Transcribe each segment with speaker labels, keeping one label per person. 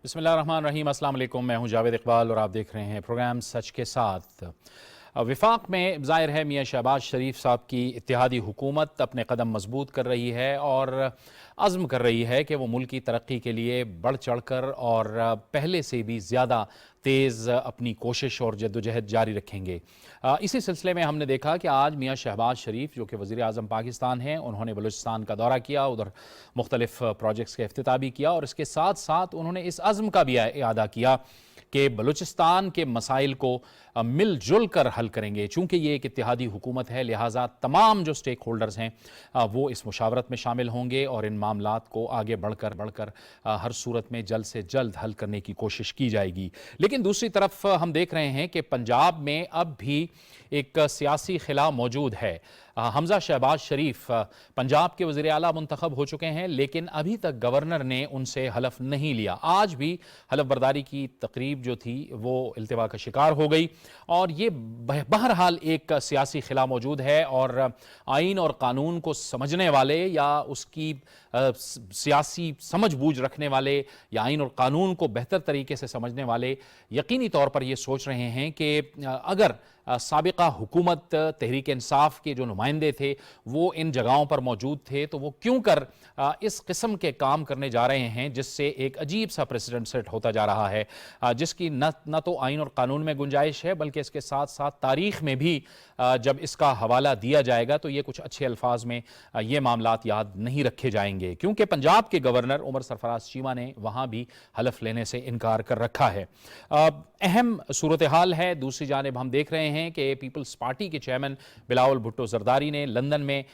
Speaker 1: बिस्मिल्लाहिर्रहमानिर्रहीम, अस्सलाम वालेकुम। मैं हूं जावेद इकबाल और आप देख रहे हैं प्रोग्राम सच के साथ। विफाक में ज़ाहिर है मियाँ शहबाज शरीफ साहब की इत्तेहादी हुकूमत अपने कदम मजबूत कर रही है और अज़्म कर रही है कि वो मुल्क की तरक्की के लिए बढ़ चढ़ कर और पहले से भी ज़्यादा तेज़ अपनी कोशिश और जद्दोजहद जारी रखेंगे। इसी सिलसिले में हमने देखा कि आज मियाँ शहबाज शरीफ जो कि वज़ीर आज़म पाकिस्तान हैं, उन्होंने बलूचिस्तान का दौरा किया, उधर मुख्तलिफ प्रोजेक्ट्स का इफ्तिताह भी किया और इसके साथ साथ उन्होंने इस अज़्म का भी इआदा किया कि बलूचिस्तान के मसाइल को मिलजुल कर हल करेंगे। चूँकि ये एक इत्तेहादी हुकूमत है, लिहाजा तमाम जो स्टेक होल्डर्स हैं वो इस मुशावरत में शामिल होंगे और इन मामलात को आगे बढ़कर हर सूरत में जल्द से जल्द हल करने की कोशिश की जाएगी। लेकिन दूसरी तरफ हम देख रहे हैं कि पंजाब में अब भी एक सियासी खिला मौजूद है। हमजा शहबाज शरीफ पंजाब के वज़ीर आला मुंतखब हो चुके हैं, लेकिन अभी तक गवर्नर ने उनसे हलफ नहीं लिया। आज भी हलफ बर्दारी की तकरीब जो थी वो इल्तिवा का शिकार हो गई और ये बहरहाल एक सियासी खिला मौजूद है और आइन और कानून को समझने वाले या उसकी सियासी समझ बूझ रखने वाले या आइन और कानून को बेहतर तरीके से समझने वाले यकीनी तौर पर ये सोच रहे हैं कि अगर साबिका हुकूमत तहरीक इंसाफ के जो नुमाइंदे थे वो इन जगहों पर मौजूद थे तो वो क्यों कर इस किस्म के काम करने जा रहे हैं जिससे एक अजीब सा प्रेसिडेंट सेट होता जा रहा है, जिसकी न तो आइन और कानून में गुंजाइश है बल्कि इसके साथ साथ तारीख में भी जब इसका हवाला दिया जाएगा तो ये कुछ अच्छे अल्फाज में ये मामलात याद नहीं रखे जाएंगे, क्योंकि पंजाब के गवर्नर उमर सरफराज चीमा ने वहाँ भी हलफ लेने से इनकार कर रखा है। अहम सूरत हाल है। दूसरी जानिब हम देख रहे हैं कि पीपल्स पार्टी के चेयरमैन बिलावल भुट्टो जरदारी ने लंदन में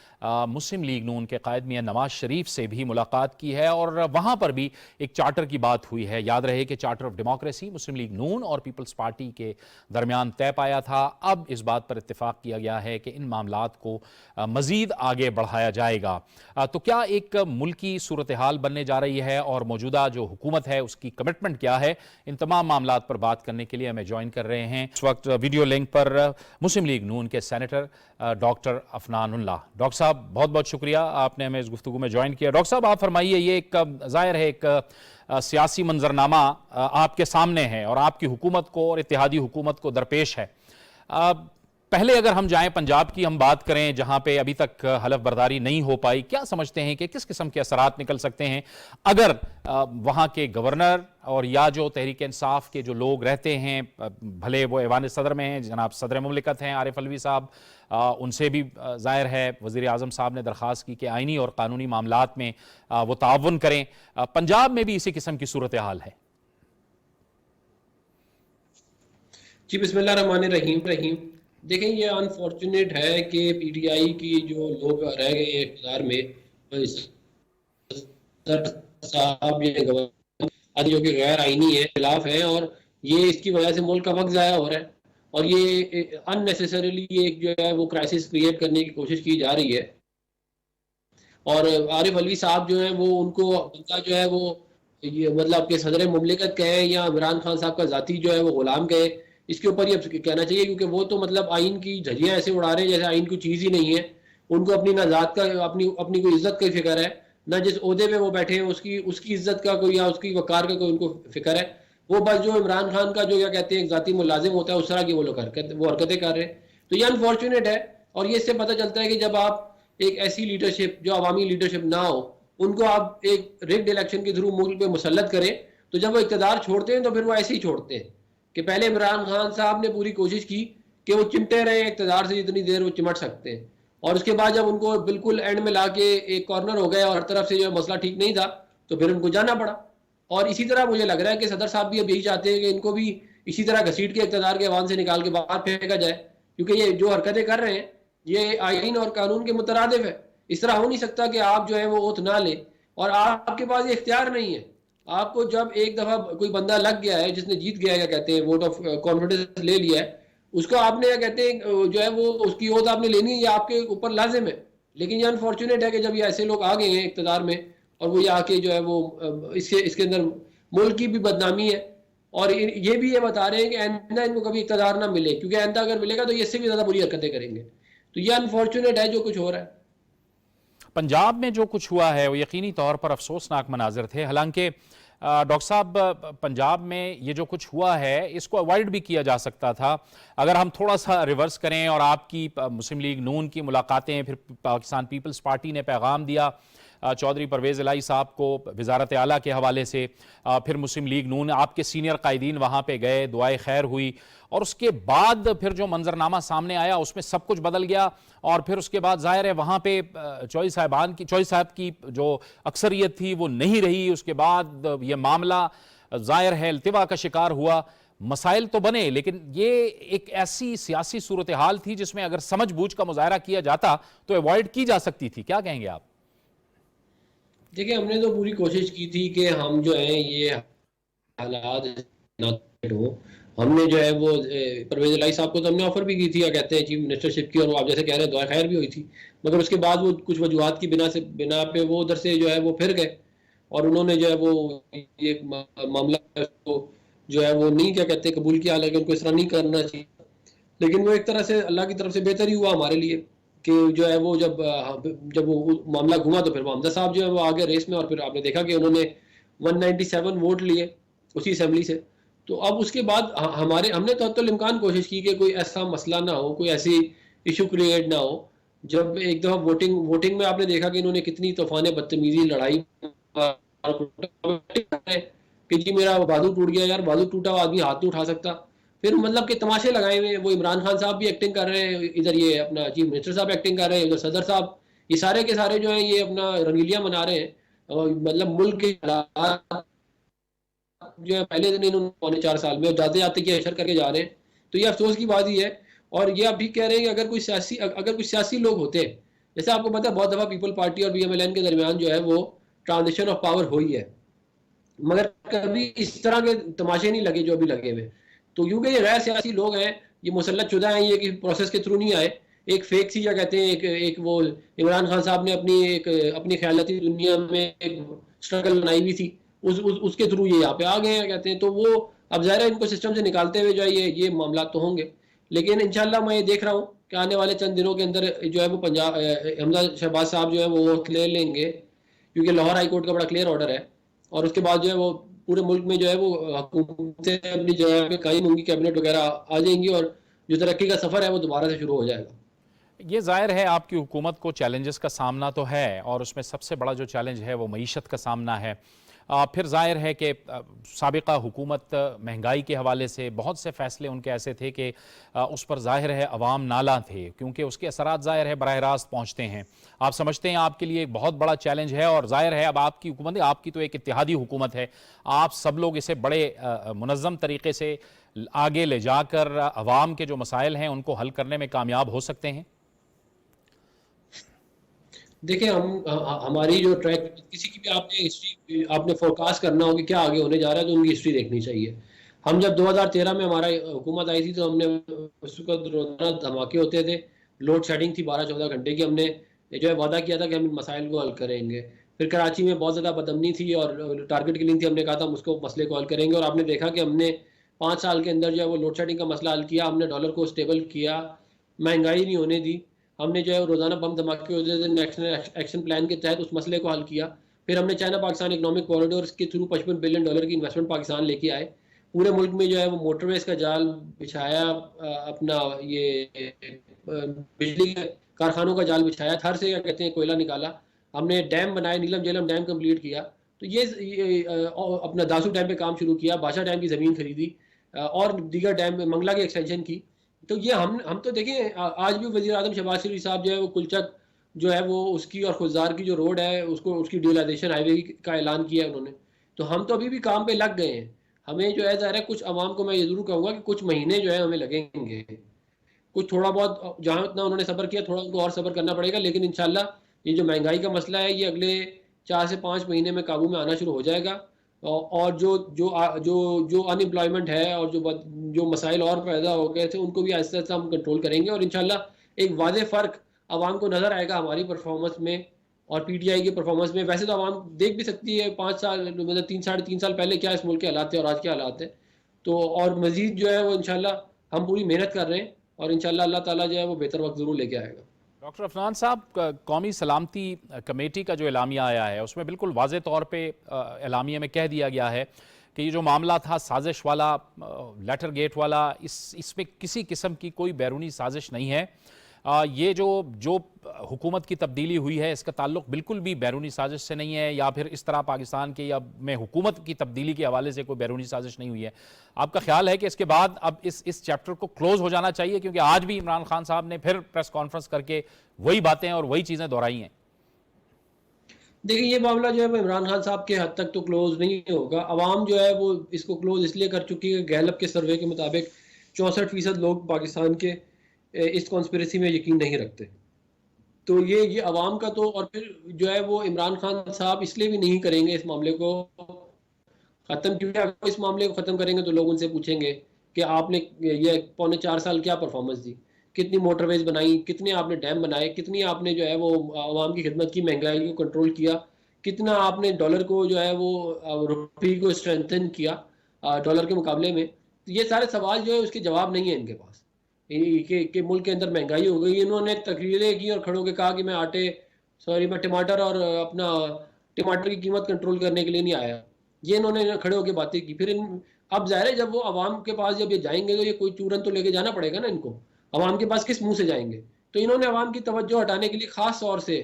Speaker 1: मुस्लिम लीग नून के कायद मियां नवाज शरीफ से भी मुलाकात की है और वहां पर भी एक चार्टर की बात हुई है। याद रहे कि charter of democracy Muslim League Noon और पीपल्स पार्टी के दरमियान तय पाया था। अब इस बात पर इत्तेफाक किया गया है कि इन मामलात को मजीद आगे बढ़ाया जाएगा। तो क्या एक मुल्की सूरत हाल बनने जा रही है और मौजूदा जो हुकूमत है उसकी कमिटमेंट क्या है, इन तमाम मामलात पर बात करने के लिए हमें ज्वाइन कर रहे हैं इस वक्त वीडियो लिंक पर मुस्लिम लीग नून के सेनेटर डॉक्टर अफनानुल्लाह। डॉक्टर साहब बहुत बहुत शुक्रिया, आपने हमें इस गुफ्तगू में ज्वाइन किया। डॉक्टर साहब आप फरमाइए, ये एक जाहिर है एक सियासी मंजरनामा आपके सामने है और आपकी हुकूमत को और इत्तेहादी हुकूमत को दरपेश है। पहले अगर हम जाएं पंजाब की हम बात करें जहां पे अभी तक हलफ बर्दारी नहीं हो पाई, क्या समझते हैं कि किस किस्म के असरात निकल सकते हैं अगर वहां के गवर्नर और या जो तहरीक इंसाफ के जो लोग रहते हैं, भले वो ऐवान सदर में हैं, जनाब सदर मुमलिकत हैं आरिफ अलवी साहब, उनसे भी जाहिर है वज़ीर आज़म साहब ने दरख्वास्त की कि आइनी और कानूनी मामलात में वो ताउन करें। पंजाब में भी इसी किस्म की सूरत हाल है।
Speaker 2: जी बिस्मिल्लाहिर्रहमानिर्रहीम। देखें, ये अनफॉर्चुनेट है कि पीटीआई की जो लोग रह गए हैं इक़्तिदार में, साहब ये गवर्नर जो कि गैर आईनी है, खिलाफ है और ये इसकी वजह से मुल्क का वक्त ज़ाया हो रहा है और ये अननेसेसरीली एक जो है वो क्राइसिस क्रिएट करने की कोशिश की जा रही है। और आरिफ अलवी साहब जो है वो उनको उनका जो है वो ये मतलब कि सदर मुमलिकत कहें या इमरान खान साहब का ज़ाती जो है वो गुलाम कहे, इसके ऊपर ये कहना चाहिए, क्योंकि वो तो मतलब आइन की झलियाँ ऐसे उड़ा रहे हैं जैसे आइन कोई चीज़ ही नहीं है। उनको अपनी ना ज़ात का अपनी कोई इज्जत की फिक्र है, ना जिस ओहदे पे वो बैठे हैं उसकी इज्जत का कोई या उसकी वकार का कोई उनको फिक्र है। वो बस जो इमरान खान का जो क्या कहते हैं ज़ाती मुलाजिम होता है उस तरह की वो लोग हरकतें कर रहे हैं। तो ये अनफॉर्चुनेट है और ये इससे पता चलता है कि जब आप एक ऐसी लीडरशिप जो अवामी लीडरशिप ना हो, उनको आप एक रिग्ड इलेक्शन के थ्रू मुल्क पे मुसल्लत करें, तो जब वो इक़्तिदार छोड़ते हैं तो फिर वो ऐसे ही छोड़ते हैं कि पहले इमरान खान साहब ने पूरी कोशिश की कि वो चिमटे रहे इक़्तिदार से जितनी देर वो चिमट सकते हैं, और उसके बाद जब उनको बिल्कुल एंड में ला के एक कॉर्नर हो गया और हर तरफ से जो मसला ठीक नहीं था तो फिर उनको जाना पड़ा। और इसी तरह मुझे लग रहा है कि सदर साहब भी अब यही चाहते हैं कि इनको भी इसी तरह घसीट के इक़्तिदार के ऐवान से निकाल के बाहर फेंका जाए, क्योंकि ये जो हरकतें कर रहे हैं ये आइन और कानून के मुतरादिफ है। इस तरह हो नहीं सकता कि आप जो है वो ओथ ना ले और आपके पास ये इख्तियार नहीं है। आपको जब एक दफ़ा कोई बंदा लग गया है, जिसने जीत गया है, क्या कहते हैं वोट ऑफ कॉन्फिडेंस ले लिया है, उसको आपने क्या कहते हैं जो है वो उसकी ओथ आपने लेनी है, ये आपके ऊपर लाजिम है। लेकिन ये अनफॉर्चुनेट है कि जब ये ऐसे लोग आ गए हैं इक़्तिदार में और वो ये आके जो है वो इसके अंदर मुल्क की भी बदनामी है और ये भी ये बता रहे हैं कि आइंदा इनको कभी इक़्तिदार ना मिले, क्योंकि आइंदा अगर मिलेगा तो ये इससे भी ज़्यादा बुरी हरकतें करेंगे। तो ये अनफॉर्चुनेट है जो कुछ हो रहा है।
Speaker 1: पंजाब में जो कुछ हुआ है वो यकीनी तौर पर अफसोसनाक मनाजिर थे। हालांकि डॉक्टर साहब, पंजाब में ये जो कुछ हुआ है इसको अवॉइड भी किया जा सकता था अगर हम थोड़ा सा रिवर्स करें। और आपकी मुस्लिम लीग नून की मुलाकातें, फिर पाकिस्तान पीपल्स पार्टी ने पैगाम दिया चौधरी परवेज़ इलाही साहब को वजारत आला के हवाले से, फिर मुस्लिम लीग नून आपके सीनियर कायदीन वहाँ पे गए, दुआए खैर हुई, और उसके बाद फिर जो मंजरनामा सामने आया उसमें सब कुछ बदल गया। और फिर उसके बाद जाहिर है वहाँ पे चौधरी साहब की जो अक्सरियत थी वो नहीं रही। उसके बाद ये मामला जाहिर है इल्तिवा का शिकार हुआ, मसाइल तो बने, लेकिन ये एक ऐसी सियासी सूरत हाल थी जिसमें अगर समझ बूझ का मुजाहरा किया जाता तो अवॉइड की जा सकती थी। क्या कहेंगे आप?
Speaker 2: देखिए, हमने तो पूरी कोशिश की थी कि हम जो है ये हालात ना हो। हमने जो है वो परवेज इलाही साहब को तो हमने ऑफर भी की थी, क्या कहते हैं, चीफ मिनिस्टरशिप की, और वो आप जैसे कह रहे हैं दुआ खैर भी हुई थी। मगर उसके बाद वो कुछ वजूहत की बिना पे वो उधर से जो है वो फिर गए, और उन्होंने जो है वो ये मामला को जो है वो नहीं, क्या कहते हैं, कबूल किया, हालांकि उनको इस तरह नहीं करना चाहिए। लेकिन वो एक तरह से अल्लाह की तरफ से बेहतर ही हुआ हमारे लिए कि जो है वो जब वो मामला घुमा तो फिर वो हमजा साहब जो है वो आगे रेस में, और फिर आपने देखा कि उन्होंने 197 वोट लिए उसी असेंबली से। तो अब उसके बाद हमने तो इम्कान कोशिश की कि कोई ऐसा मसला ना हो, कोई ऐसी इशू क्रिएट ना हो। जब एक दफ़ा वोटिंग में आपने देखा कि इन्होंने कितनी तूफान बदतमीजी लड़ाई कि जी मेरा बाजू टूट गया, यार बाजू टूटा हुआ आदमी हाथ नहीं उठा सकता। फिर मतलब के तमाशे लगाए हुए हैं, वो इमरान खान साहब भी एक्टिंग कर रहे हैं, इधर ये अपना चीफ मिनिस्टर साहब एक्टिंग कर रहे हैं, इधर सदर साहब, ये सारे के सारे जो हैं ये अपना रंगीलियां मना रहे हैं। और मतलब मुल्क के हालात जो है पहले दिन इन्होंने 4.5 साल में जाते जाते की असर करके जा रहे हैं। तो ये अफसोस की बात ही है। और ये आप भी कह रहे हैं कि अगर कोई सियासी लोग होते, जैसे आपको पता है बहुत दफ़ा पीपल पार्टी और BMLN के दरमियान जो है वो ट्रांजिशन ऑफ पावर हुई है, मगर कभी इस तरह के तमाशे नहीं लगे जो अभी लगे हुए। तो क्योंकि ये गैर सियासी लोग हैं, ये मुसल्लत शुदा हैं, ये कि प्रोसेस के थ्रू नहीं आए, एक फेक सी, क्या कहते हैं, एक वो इमरान खान साहब ने अपनी ख्यालाती दुनिया में एक स्ट्रगल बनाई हुई थी, उसके थ्रू ये यहाँ पे आ गए हैं, कहते हैं। तो वो अब ज़ाहिर है इनको सिस्टम से निकालते हुए जो है ये मामला तो होंगे। लेकिन इंशाल्लाह मैं ये देख रहा हूँ कि आने वाले चंद दिनों के अंदर जो है वो पंजाब हमजा शहबाज साहब जो है वो ले लेंगे, क्योंकि लाहौर हाई कोर्ट का बड़ा क्लियर ऑर्डर है। और उसके बाद जो है वो पूरे मुल्क में जो है वो हुकूमतें अपनी जगह पे कायम होंगी, कैबिनेट वगैरह आ जाएंगी, और जो तरक्की का सफ़र है वो दोबारा से शुरू हो जाएगा।
Speaker 1: ये जाहिर है आपकी हुकूमत को चैलेंजेस का सामना तो है, और उसमें सबसे बड़ा जो चैलेंज है वो मईशत का सामना है। फिर जाहिर है कि साबिका हुकूमत महंगाई के हवाले से बहुत से फ़ैसले उनके ऐसे थे कि उस पर जाहिर है अवाम नाला थे, क्योंकि उसके असरात जाहिर है बराह रास्त पहुँचते हैं। आप समझते हैं आपके लिए एक बहुत बड़ा चैलेंज है, और जाहिर है अब आपकी हुकूमत, आपकी तो एक इत्तेहादी हुकूमत है, आप सब लोग इसे बड़े मुनज़्ज़म तरीके से आगे ले जाकर अवाम के जो मसाइल हैं उनको हल करने में कामयाब हो सकते हैं।
Speaker 2: देखिए, हमारी जो ट्रैक, किसी की भी आपने हिस्ट्री आपने फोरकास्ट करना हो कि क्या आगे होने जा रहा है, तो उनकी हिस्ट्री देखनी चाहिए। हम जब 2013 में हमारा हुकूमत आई थी तो हमने उस वक्त रोजाना धमाके होते थे, लोड शेडिंग थी 12-14 घंटे की। हमने जो है वादा किया था कि हम इन मसाइल को हल करेंगे। फिर कराची में बहुत ज़्यादा बदअमनी थी और टारगेट किलिंग थी, हमने कहा था हम उसको मसले को हल करेंगे, और आपने देखा कि हमने 5 साल के अंदर जो है वो लोड शेडिंग का मसला हल किया, हमने डॉलर को स्टेबल किया, महंगाई नहीं होने दी, हमने जो है रोज़ाना बम धमाके होते थे, नेशनल एक्शन प्लान के तहत उस मसले को हल किया। फिर हमने चाइना पाकिस्तान इकोनॉमिक कॉरिडोर के थ्रू $55 बिलियन की इन्वेस्टमेंट पाकिस्तान लेके आए। पूरे मुल्क में जो है वो मोटरवेज का जाल बिछाया, अपना ये बिजली के कारखानों का जाल बिछाया, थर से क्या कहते हैं कोयला निकाला, हमने डैम बनाए, नीलम झेलम डैम कंप्लीट किया। तो ये अपना दासू डैम पे काम शुरू किया, बादशाह डैम की ज़मीन खरीदी, और दीगर डैम में मंगला की एक्सटेंशन की। तो ये हम तो देखें, आज भी वज़ीर आज़म शहबाज शरीफ साहब जो है वो कुलचक जो है वो उसकी और खुददार की जो रोड है उसको, उसकी डीलाइजेशन हाईवे का ऐलान किया है उन्होंने। तो हम तो अभी भी काम पे लग गए हैं। हमें जो है ज़ाहिर है कुछ आवाम को मैं ये ज़रूर कहूँगा कि कुछ महीने जो है हमें लगेंगे, कुछ थोड़ा बहुत जहाँ इतना उन्होंने सब्र किया थोड़ा उनको और सब्र करना पड़ेगा। लेकिन इंशाल्लाह ये जो महंगाई का मसला है ये अगले 4 से 5 महीने में काबू में आना शुरू हो जाएगा। और जो अनएम्प्लॉयमेंट है और जो मसाइल और पैदा हो गए थे उनको भी आहिस्ता आहिस्ता हम कंट्रोल करेंगे, और इंशाल्लाह एक वाज़ेह फ़र्क आवाम को नज़र आएगा हमारी परफॉर्मेंस में और PTI की परफॉर्मेंस में। वैसे तो आवाम देख भी सकती है 5 साल मतलब 3 साढ़े 3 साल पहले क्या इस मुल्क के हालात थे और आज के हालात है। तो और मज़ीद जो है वो इंशाल्लाह हम पूरी मेहनत कर रहे हैं, और इंशाल्लाह अल्लाह ताला जो है वो बेहतर वक्त ज़रूर लेके आएगा।
Speaker 1: डॉक्टर अफनान साहब, कौमी सलामती कमेटी का जो एलामिया आया है उसमें बिल्कुल वाज़े तौर पे एलामिया में कह दिया गया है कि ये जो मामला था साजिश वाला, लेटर गेट वाला, इसमें किसी किस्म की कोई बैरूनी साजिश नहीं है। ये जो जो हुकूमत की तब्दीली हुई है इसका ताल्लुक बिल्कुल भी बैरूनी साजिश से नहीं है, या फिर इस तरह पाकिस्तान के या में हुकूमत की तब्दीली के हवाले से कोई बैरूनी साजिश नहीं हुई है। आपका ख्याल है कि इसके बाद अब इस चैप्टर को क्लोज हो जाना चाहिए? क्योंकि आज भी इमरान खान साहब ने फिर प्रेस कॉन्फ्रेंस करके वही बातें और वही चीज़ें दोहराई हैं।
Speaker 2: देखिए, ये मामला जो है वो इमरान खान साहब के हद तक तो क्लोज नहीं होगा। अवाम जो है वो इसको क्लोज इसलिए कर चुकी है, गैलप के सर्वे के मुताबिक 64% लोग पाकिस्तान के इस कॉन्स्पिरेसी में यकीन नहीं रखते। तो ये अवाम का तो, और फिर जो है वो इमरान खान साहब इसलिए भी नहीं करेंगे इस मामले को ख़त्म, क्योंकि अगर इस मामले को ख़त्म करेंगे तो लोग उनसे पूछेंगे कि आपने ये 3.25 साल क्या परफॉर्मेंस दी, कितनी मोटरवेज बनाई, कितने आपने डैम बनाए, कितनी आपने जो है वो आवाम की खिदमत की, महंगाई को कंट्रोल किया, कितना आपने डॉलर को जो है वो रुपये को स्ट्रेंथन किया डॉलर के मुकाबले में। तो ये सारे सवाल जो है उसके जवाब नहीं है इनके पास कि मुल्क के अंदर महंगाई हो गई। इन्होंने तकरीरें की और खड़ों के कहा कि मैं टमाटर और अपना टमाटर की कीमत कंट्रोल करने के लिए नहीं आया। ये इन्होंने खड़े होकर बातें की। फिर अब ज़ाहिर है जब वो आवाम के पास जब ये जाएंगे तो ये कोई चूरन तो लेके जाना पड़ेगा ना इनको। आवाम के पास किस मुंह से जाएंगे? तो इन्होंने आवाम की तवज्जो हटाने के लिए खास तौर से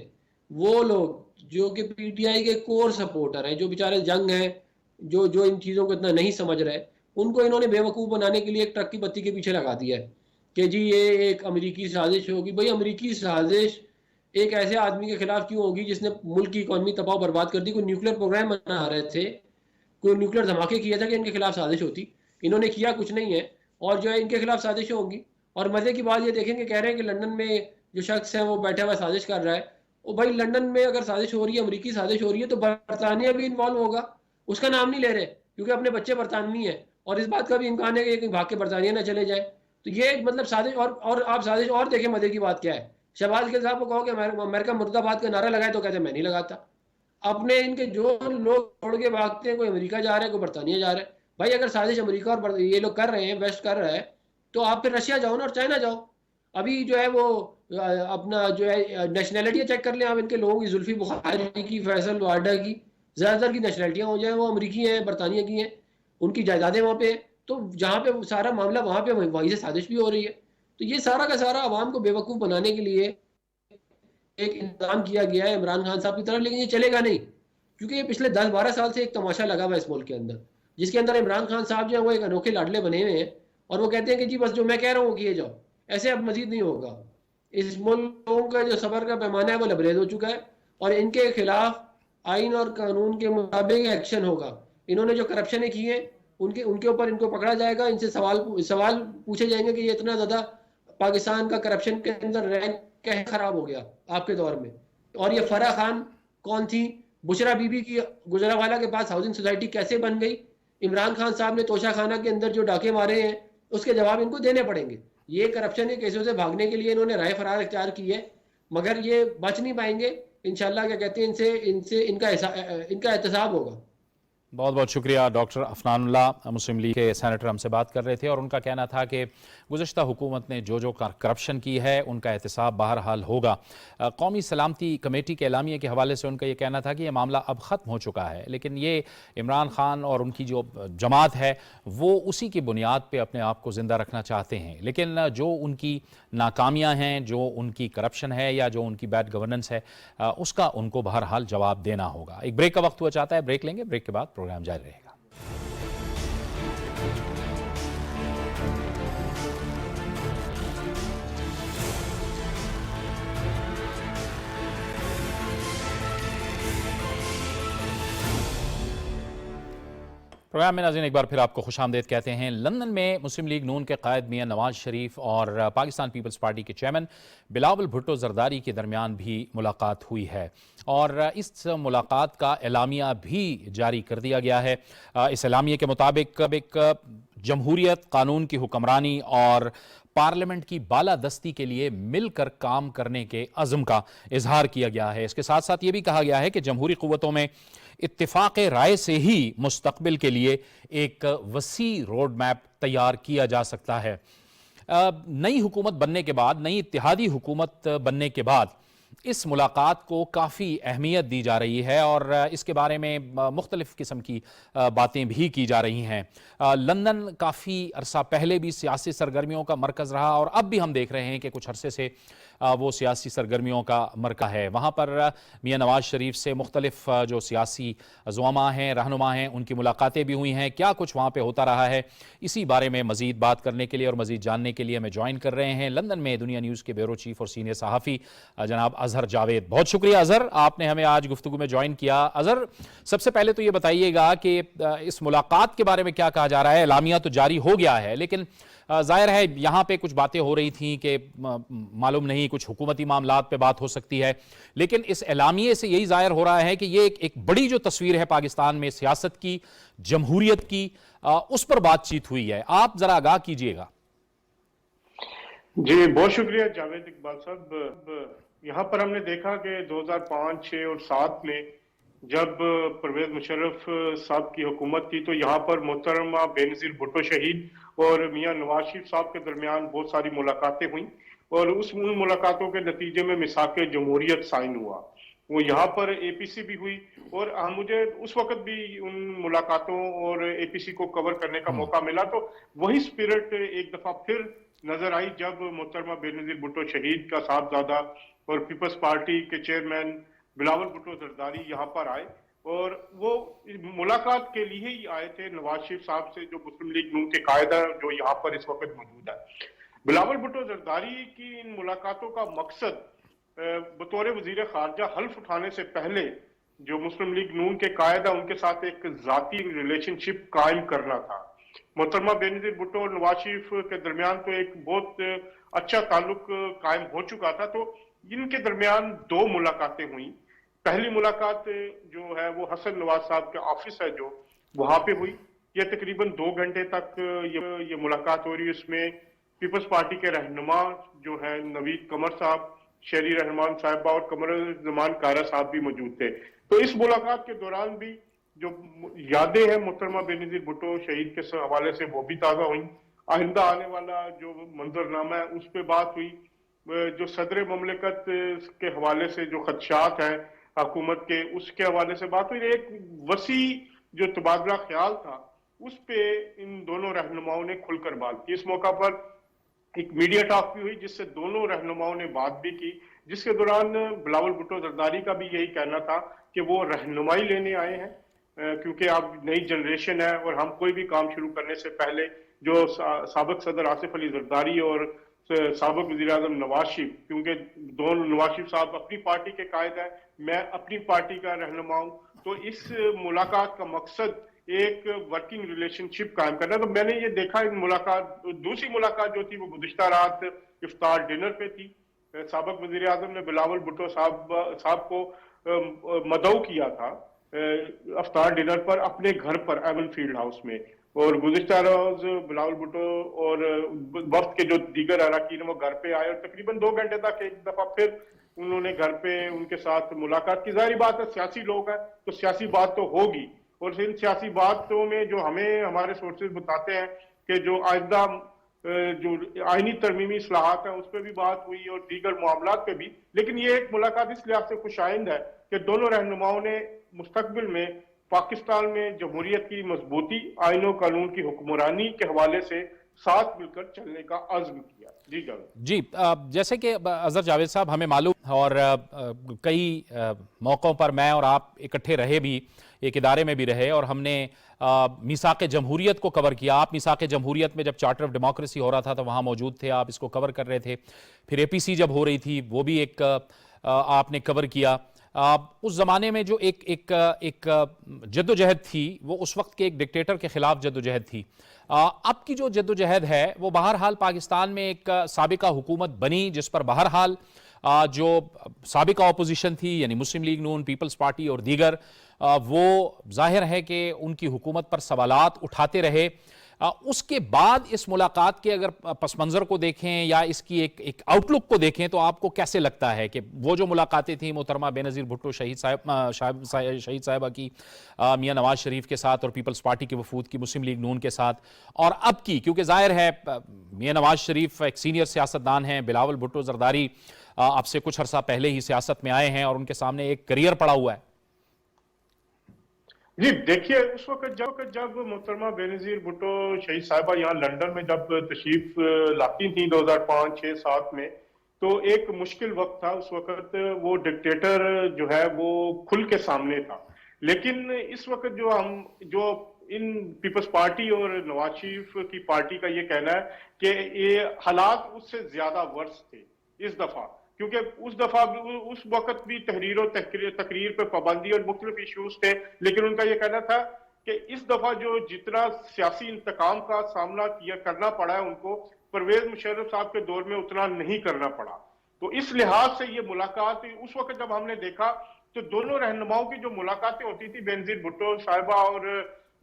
Speaker 2: वो लोग जो कि पीटीआई के कोर सपोर्टर हैं, जो बेचारे जंग हैं, जो जो इन चीज़ों को इतना नहीं समझ रहे, उनको इन्होंने बेवकूफ़ बनाने के लिए एक ट्रक की बत्ती के पीछे लगा दिया है कि जी ये एक अमेरिकी साजिश होगी। भाई, अमेरिकी साजिश एक ऐसे आदमी के खिलाफ क्यों होगी जिसने मुल्क की इकॉनमी तबाह बर्बाद कर दी? कोई न्यूक्लियर प्रोग्राम बना रहे थे, कोई न्यूक्लियर धमाके किया था कि इनके खिलाफ साजिश होती? इन्होंने किया कुछ नहीं है, और जो है इनके खिलाफ साजिशें होंगी। और मजे की बात ये देखेंगे, कह रहे हैं कि लंदन में जो शख्स है वो बैठा हुआ साजिश कर रहा है। और भाई, लंदन में अगर साजिश हो रही है, अमेरिकी साजिश हो रही है, तो बरतानिया भी इन्वॉल्व होगा। उसका नाम नहीं ले रहे क्योंकि अपने बच्चे बरतानवी है, और इस बात का भी इम्कान है कि कहीं भाग के बरतानिया ना चले जाए। तो ये मतलब साजिश, और आप साजिश और देखें, मजे की बात क्या है, शहबाज गिल साहब को कहो कि अमेरिका मुर्दाबाद का नारा लगाए तो कहते हैं मैं नहीं लगाता। अपने इनके जो लोग छोड़ के भागते हैं, कोई अमेरिका जा रहा है, कोई बरतानिया जा रहा है। भाई, अगर साजिश अमेरिका और ये लोग कर रहे हैं, वेस्ट कर रहा है, तो आप फिर रशिया जाओ ना और चाइना जाओ। अभी जो है वो अपना जो है नेशनैलिटी चेक कर लें आप इनके लोगों की, जुल्फी बुखारी की, फैसल वाडा की, ज़्यादातर की नेशनैलिटियाँ हो जाए वो अमरीकी हैं, बरतानिया की हैं, उनकी जायदादें वहाँ पे। तो जहाँ पे सारा मामला वहाँ पे वहीं से साजिश भी हो रही है। तो ये सारा का सारा आवाम को बेवकूफ़ बनाने के लिए एक इंतजाम किया गया है इमरान खान साहब की तरफ। लेकिन ये चलेगा नहीं, क्योंकि ये पिछले 10-12 साल से एक तमाशा लगा हुआ है इस मुल्क के अंदर, जिसके अंदर इमरान खान साहब जो है वो एक अनोखे लाडले बने हुए हैं, और वो कहते हैं कि जी बस जो मैं कह रहा हूँ किए जाओ। ऐसे अब मजीद नहीं होगा। इस मुल्क का जो सबर का पैमाना है वो लबरेज हो चुका है, और इनके खिलाफ आइन और कानून के मुताबिक एक्शन होगा। इन्होंने जो करप्शनें की हैं उनके उनके ऊपर इनको पकड़ा जाएगा। इनसे सवाल पूछे जाएंगे कि ये इतना ज़्यादा पाकिस्तान का करप्शन के अंदर रैंक कैसे खराब हो गया आपके दौर में, और ये फराह खान कौन थी, बुशरा बीबी की गुजरावाला के पास हाउसिंग सोसाइटी कैसे बन गई, इमरान खान साहब ने तोशा खाना के अंदर जो डाके मारे हैं उसके जवाब इनको देने पड़ेंगे। ये करप्शन के केसों से भागने के लिए इन्होंने राय फरार इख्तियार की है, मगर ये बच नहीं पाएंगे इंशाल्लाह। क्या कहते हैं, इनसे इनका एहतसाब होगा।
Speaker 1: बहुत बहुत शुक्रिया। डॉक्टर अफनानुल्लाह मुस्लिम लीग के सेनेटर हमसे बात कर रहे थे, और उनका कहना था कि गुज़श्ता हुकूमत ने जो जो करप्शन की है उनका एहतसाब बहरहाल होगा। कौमी सलामती कमेटी के एलामिया के हवाले से उनका ये कहना था कि यह मामला अब ख़त्म हो चुका है, लेकिन ये इमरान खान और उनकी जो जमात है वो उसी की बुनियाद पर अपने आप को ज़िंदा रखना चाहते हैं। लेकिन जो उनकी नाकामियाँ हैं, जो उनकी करप्शन है या जो उनकी बैड गवर्नेंस है, उसका उनको बहरहाल जवाब देना होगा। एक ब्रेक का वक्त हुआ चाहता है, ब्रेक लेंगे, ब्रेक के बाद प्रोग्राम जारी रहेगा। प्रोग्राम में नाज़रीन एक बार फिर आपको खुशामदीद कहते हैं। लंदन में मुस्लिम लीग नून के कायद मियां नवाज शरीफ और पाकिस्तान पीपल्स पार्टी के चेयरमैन बिलावल भुट्टो जरदारी के दरमियान भी मुलाकात हुई है, और इस मुलाकात का एलामिया भी जारी कर दिया गया है। इस एलामिया के मुताबिक एक जमहूरियत, कानून की हुक्मरानी और पार्लियामेंट की बालादस्ती के लिए मिलकर काम करने के अज़्म का इजहार किया गया है। इसके साथ साथ ये भी कहा गया है कि जमहूरी क़ुव्वतों में इत्तिफाक़ राय से ही मुस्तक़बिल के लिए एक वसी रोड मैप तैयार किया जा सकता है। नई हुकूमत बनने के बाद, नई इत्तेहादी हुकूमत बनने के बाद इस मुलाकात को काफ़ी अहमियत दी जा रही है और इसके बारे में मुख्तलिफ़ किस्म की बातें भी की जा रही हैं। लंदन काफ़ी अरसा पहले भी सियासी सरगर्मियों का मरकज़ रहा और अब भी हम देख रहे हैं कि कुछ अरसे से वो सियासी सरगर्मियों का मरकज़ है। वहाँ पर मियाँ नवाज शरीफ से मुख्तलिफ़ जो सियासी ज़ुआमा हैं, रहनुमा हैं, उनकी मुलाकातें भी हुई हैं। क्या कुछ वहाँ पर होता रहा है, इसी बारे में मज़ीद बात करने के लिए और मज़ीद जानने के लिए हमें ज्वाइन कर रहे हैं लंदन में दुनिया न्यूज़ के ब्यूरो चीफ और सीनियर सहाफ़ी जनाब अजहर जावेद। बहुत शुक्रिया अजहर, आपने हमें आज गुफ्तगू में ज्वाइन किया। अजहर, सबसे पहले तो ये बताइएगा कि इस मुलाकात के बारे में क्या कहा जा रहा है। एलामिया तो जारी हो गया है, लेकिन जाहिर है यहाँ पे कुछ बातें हो रही थी कि मालूम नहीं कुछ हुकूमती मामलात पे बात हो सकती है, लेकिन इस एलामिये से यही जाहिर हो रहा है कि ये एक बड़ी जो तस्वीर है पाकिस्तान में सियासत की, जमहूरियत की, उस पर बातचीत हुई है। आप जरा आगाह कीजिएगा।
Speaker 3: जी बहुत शुक्रिया जावेद इकबाल साहब। यहाँ पर हमने देखा कि 2005, 6 और 7 में जब परवेज मुशर्रफ साहब की हुकूमत थी तो यहाँ पर मोहतरमा बेनज़ीर भुट्टो शहीद और मियाँ नवाज शरीफ साहब के दरमियान बहुत सारी मुलाकातें हुई और उन मुलाकातों के नतीजे में मिसाक जमहूरियत साइन हुआ। वो यहाँ पर एपीसी भी हुई और मुझे उस वक्त भी उन मुलाकातों और एपीसी को कवर करने का मौका मिला, तो वही स्पिरिट एक दफा फिर नजर आई जब मोहतरमा बेनज़ीर भुट्टो शहीद का साहबजादा और पीपल्स पार्टी के चेयरमैन बिलावल भुट्टो जरदारी यहाँ पर आए और वो मुलाकात के लिए ही आए थे नवाज शरीफ साहब से, जो मुस्लिम लीग नून के कायदा जो यहाँ पर इस वक्त मौजूद है। बिलावल भुट्टो जरदारी की इन मुलाकातों का मकसद बतौर वजीर खारजा हल्फ उठाने से पहले जो मुस्लिम लीग नून के कायदा उनके साथ एक जाती रिलेशनशिप कायम करना था। मोहतरमा बेनज़ीर भुट्टो और नवाज शरीफ के दरमियान तो एक बहुत अच्छा ताल्लुक कायम हो चुका था, तो इनके दरमियान 2 मुलाकातें हुई। पहली मुलाकात जो है वो हसन नवाज साहब के ऑफिस है जो वहां पे हुई। ये तकरीबन 2 घंटे तक ये मुलाकात हो रही है। इसमें पीपल्स पार्टी के रहनुमा जो है नवीद कमर साहब, शेरी रहमान साहिबा और कमरुज़्ज़मान कारा साहब भी मौजूद थे। तो इस मुलाकात के दौरान भी जो यादें हैं मोहतरमा बेनज़ीर भुट्टो शहीद के हवाले से वो भी ताज़ा हुई। आइंदा आने वाला जो मंजरनामा है उस पर बात हुई। जो सदर ममलिकत के हवाले से जो खदशात हैं हुकूमत के, उसके हवाले से बात हुई। एक वसी जो तबादला ख्याल था उस पे इन दोनों रहनुमाओं ने खुलकर बात की। इस मौका पर एक मीडिया टॉक भी हुई जिससे दोनों रहनुमाओं ने बात भी की, जिसके दौरान बिलावल भुट्टो जरदारी का भी यही कहना था कि वो रहनुमाई लेने आए हैं क्योंकि अब नई जनरेशन है और हम कोई भी काम शुरू करने से पहले जो साबिक सदर आसिफ अली जरदारी और साबिक वज़ीर आज़म नवाज शरीफ, क्योंकि दोनों नवाज शरीफ साहब अपनी पार्टी के कायद है, मैं अपनी पार्टी का रहनुमा हूं, तो इस मुलाकात का मकसद एक वर्किंग रिलेशनशिप कायम करना। तो मैंने ये देखा इन मुलाकात, दूसरी मुलाकात जो थी वो गुज़िश्ता रात इफ्तार डिनर पे थी। साबिक वज़ीर आज़म ने बिलावल भुट्टो साहब को मदऊ किया था इफ्तार डिनर पर अपने घर पर एवन फील्ड हाउस में, और गुज़िश्ता रोज बिलावल भुट्टो और वक्त के जो दीगर अरकान वो घर पे आए और तकरीबन 2 घंटे तक एक दफा फिर उन्होंने घर पे उनके साथ मुलाकात की। जाहिर बात है सियासी लोग हैं तो सियासी बात तो होगी, और इन सियासी बातों में जो हमें हमारे सोर्सेज बताते हैं कि जो आइंदा जो आईनी तरमीमी इस्लाहात है उस पर भी बात हुई और दीगर मामलात पे भी। लेकिन ये एक मुलाकात इस लिहाज से खुशाइंद है कि दोनों रहनुमाओं ने मुस्तकबिल में पाकिस्तान में जमहूरियत की मजबूती, आईन कानून की हुक्मरानी के हवाले से साथ मिलकर चलने का अज़्म किया। जी
Speaker 1: जैसे कि अजहर जावेद साहब हमें मालूम और कई मौक़ों पर मैं और आप इकट्ठे रहे भी, एक इदारे में भी रहे और हमने मीसाक जमहूरियत को कवर किया। आप मीसाक जमहूरियत में जब चार्टर ऑफ डेमोक्रेसी हो रहा था तो वहाँ मौजूद थे, आप इसको कवर कर रहे थे। फिर एपीसी जब हो रही थी वो भी एक आपने कवर किया। उस ज़माने में जो एक जद्दोजहद थी वो उस वक्त के एक डिक्टेटर के ख़िलाफ़ जद्दोजहद थी। अब की जो जद्दोजहद है वो बहरहाल पाकिस्तान में एक साबिका हुकूमत बनी जिस पर बहरहाल जो साबिका अपोजिशन थी यानी मुस्लिम लीग नून, पीपल्स पार्टी और दीगर, वो जाहिर है कि उनकी हुकूमत पर सवालात उठाते रहे। उसके बाद इस मुलाकात के अगर पस मंज़र को देखें या इसकी एक आउटलुक को देखें तो आपको कैसे लगता है कि वो जो मुलाकातें थी मोहतरमा बेनज़ीर भुट्टो शहीद साहिबा की मियां नवाज शरीफ के साथ और पीपल्स पार्टी के वफूद की मुस्लिम लीग नून के साथ, और अब की, क्योंकि जाहिर है मियां नवाज शरीफ एक सीनियर सियासतदान हैं, बिलावल भुट्टो जरदारी अब से कुछ अरसा पहले ही सियासत में आए हैं और उनके सामने एक करियर पड़ा हुआ है।
Speaker 3: जी देखिए, उस वक्त जब मोहतरमा बेनज़ीर भुट्टो शहीद साहिबा यहाँ लंदन में जब तशरीफ लाती थी 2005, 6, 7 में, तो एक मुश्किल वक्त था। उस वक्त वो डिक्टेटर जो है वो खुल के सामने था। लेकिन इस वक्त जो इन पीपल्स पार्टी और नवाज शरीफ की पार्टी का ये कहना है कि ये हालात उससे ज्यादा वर्स थे इस दफा, क्योंकि उस वक्त भी तहरीर और तकरीर पे पाबंदी और मुख्तलिफ इश्यूज थे। लेकिन उनका यह कहना था कि इस दफा जो जितना सियासी इंतकाम का सामना करना पड़ा है उनको, परवेज मुशर्रफ साहब के दौर में उतना नहीं करना पड़ा। तो इस लिहाज से ये मुलाकात, उस वक्त जब हमने देखा तो दोनों रहनुमाओं की जो मुलाकातें होती थी बेनज़ीर भुट्टो साहिबा और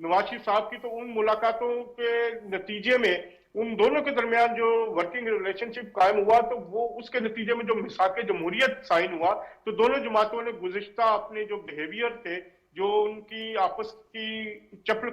Speaker 3: नवाज शरीफ साहब की, तो उन मुलाकातों के नतीजे में उन दोनों के दरमियान जो वर्किंग रिलेशनशिप कायम हुआ, तो वो उसके नतीजे में जो मिसाक जमहूरियत साइन हुआ, तो दोनों जमातों ने गुज़िश्ता अपने जो बिहेवियर थे, जो उनकी आपस की चपल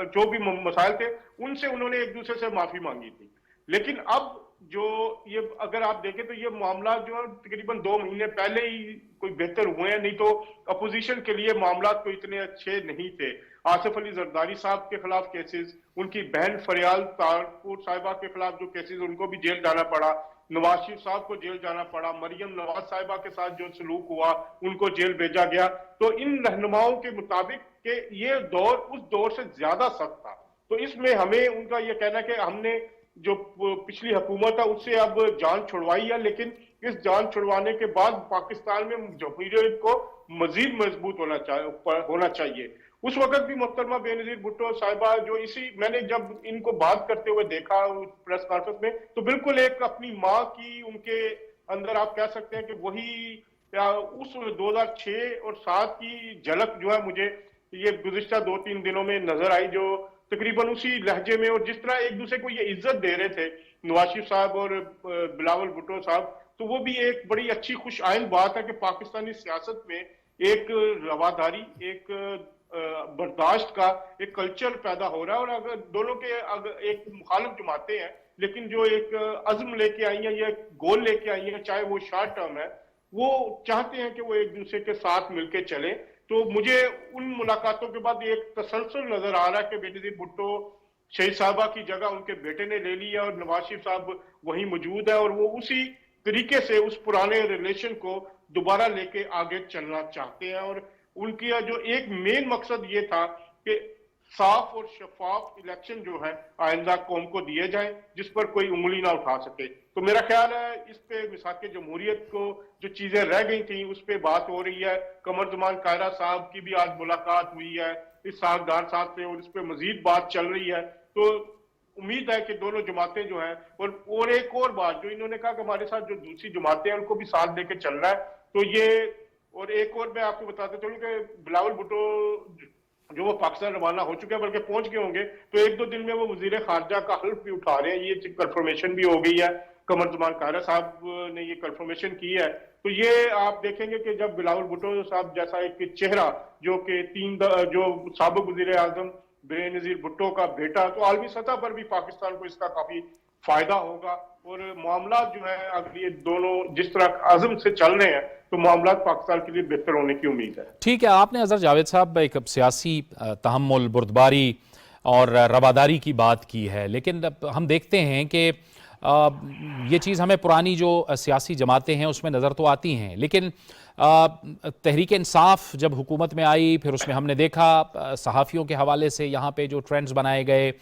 Speaker 3: जो भी मसाइल थे, उनसे उन्होंने एक दूसरे से माफी मांगी थी। लेकिन अब जो ये अगर आप देखें तो ये मामला जो तकरीबन 2 महीने पहले ही कोई बेहतर हुए हैं, नहीं तो अपोजिशन के लिए मामला तो इतने अच्छे नहीं थे। आसिफ अली जरदारी साहब के खिलाफ केसेस, उनकी बहन फरियाल तारपुर साहिबा के खिलाफ जो केसेस, उनको भी जेल जाना पड़ा, नवाज शरीफ साहब को जेल जाना पड़ा, मरियम नवाज साहिबा के साथ जो सलूक हुआ उनको जेल भेजा गया। तो इन रहनुमाओं के मुताबिक कि ये दौर उस दौर से ज्यादा सख्त था। तो इसमें हमें उनका यह कहना कि हमने जो पिछली हुकूमत है उससे अब जान छुड़वाई है, लेकिन इस जान छुड़वाने के बाद पाकिस्तान में जमहूरियत को मजीद मजबूत होना चाहिए। उस वक्त भी मोहतरमा बेनज़ीर भुट्टो साहिबा जो मैंने जब इनको बात करते हुए देखा प्रेस कॉन्फ्रेंस में, तो बिल्कुल एक अपनी माँ की उनके अंदर आप कह सकते हैं कि वही उस 2006 और 7 की झलक जो है मुझे ये गुज़िश्ता 2-3 दिनों में नजर आई, जो तकरीबन उसी लहजे में और जिस तरह एक दूसरे को ये इज्जत दे रहे थे नवाज शरीफ साहब और बिलावल भुट्टो साहब, तो वो भी एक बड़ी अच्छी खुश आइंद बात है कि पाकिस्तानी सियासत में एक रवादारी, एक बर्दाश्त का एक कल्चर पैदा हो रहा है। और अगर दोनों के एक मुखालिफ जमातें हैं, लेकिन जो एक अज़्म लेके आई है या गोल लेके आई है, चाहे वो शॉर्ट टर्म है, वो चाहते हैं कि वो एक दूसरे के साथ मिलके चले। तो मुझे उन मुलाकातों के बाद एक तसलसल नजर आ रहा है कि बेनज़ीर भुट्टो शहीद साहबा की जगह उनके बेटे ने ले ली है और नवाज शरीफ साहब वहीं मौजूद है, और वो उसी तरीके से उस पुराने रिलेशन को दोबारा लेके आगे चलना चाहते हैं। और उनकी जो एक मेन मकसद ये था कि साफ और शफाफ इलेक्शन जो है आइंदा कौम को दिए जाए, जिस पर कोई उंगली ना उठा सके। तो मेरा ख्याल है इस पे मिसाक जमहूरियत को जो चीजें रह गई थी उस पे बात हो रही है। कमर जमान कायरा साहब की भी आज मुलाकात हुई है इसहाक डार साहब से, और इस पे मजीद बात चल रही है। तो उम्मीद है कि दोनों जमातें जो हैं, और एक और बात जो इन्होंने कहा कि हमारे साथ जो दूसरी जमातें हैं उनको भी साथ लेके चल रहा है, तो ये, और एक और मैं आपको बताते चलूं कि बिलावल भुट्टो जो वो पाकिस्तान रवाना हो चुके हैं, बल्कि पहुंच गए होंगे, तो 1-2 दिन में वो वजीर खारजा का हल्फ भी उठा रहे हैं। ये कंफर्मेशन भी हो गई है, कमर जमान कायरा साहब ने ये कंफर्मेशन की है। तो ये आप देखेंगे कि जब बिलावल भुट्टो साहब जैसा एक चेहरा जो कि जो साबिक वजीर आजम बेनज़ीर भुट्टो का बेटा, तो आलमी सतह पर भी पाकिस्तान को इसका काफी फायदा होगा। और मामला जो है अगर ये दोनों जिस तरह आज़म से चल रहे हैं, तो मामला पाकिस्तान के लिए बेहतर होने की उम्मीद है। ठीक है,
Speaker 1: आपने अजहर जावेद साहब एक सियासी तहम्मुल, बुर्दबारी और रवादारी की बात की है, लेकिन हम देखते हैं कि ये चीज़ हमें पुरानी जो सियासी जमातें हैं उसमें नज़र तो आती हैं, लेकिन तहरीक इंसाफ जब हुकूमत में आई, फिर उसमें हमने देखा सहाफ़ियों के हवाले से यहाँ पे जो ट्रेंड्स बनाए गए,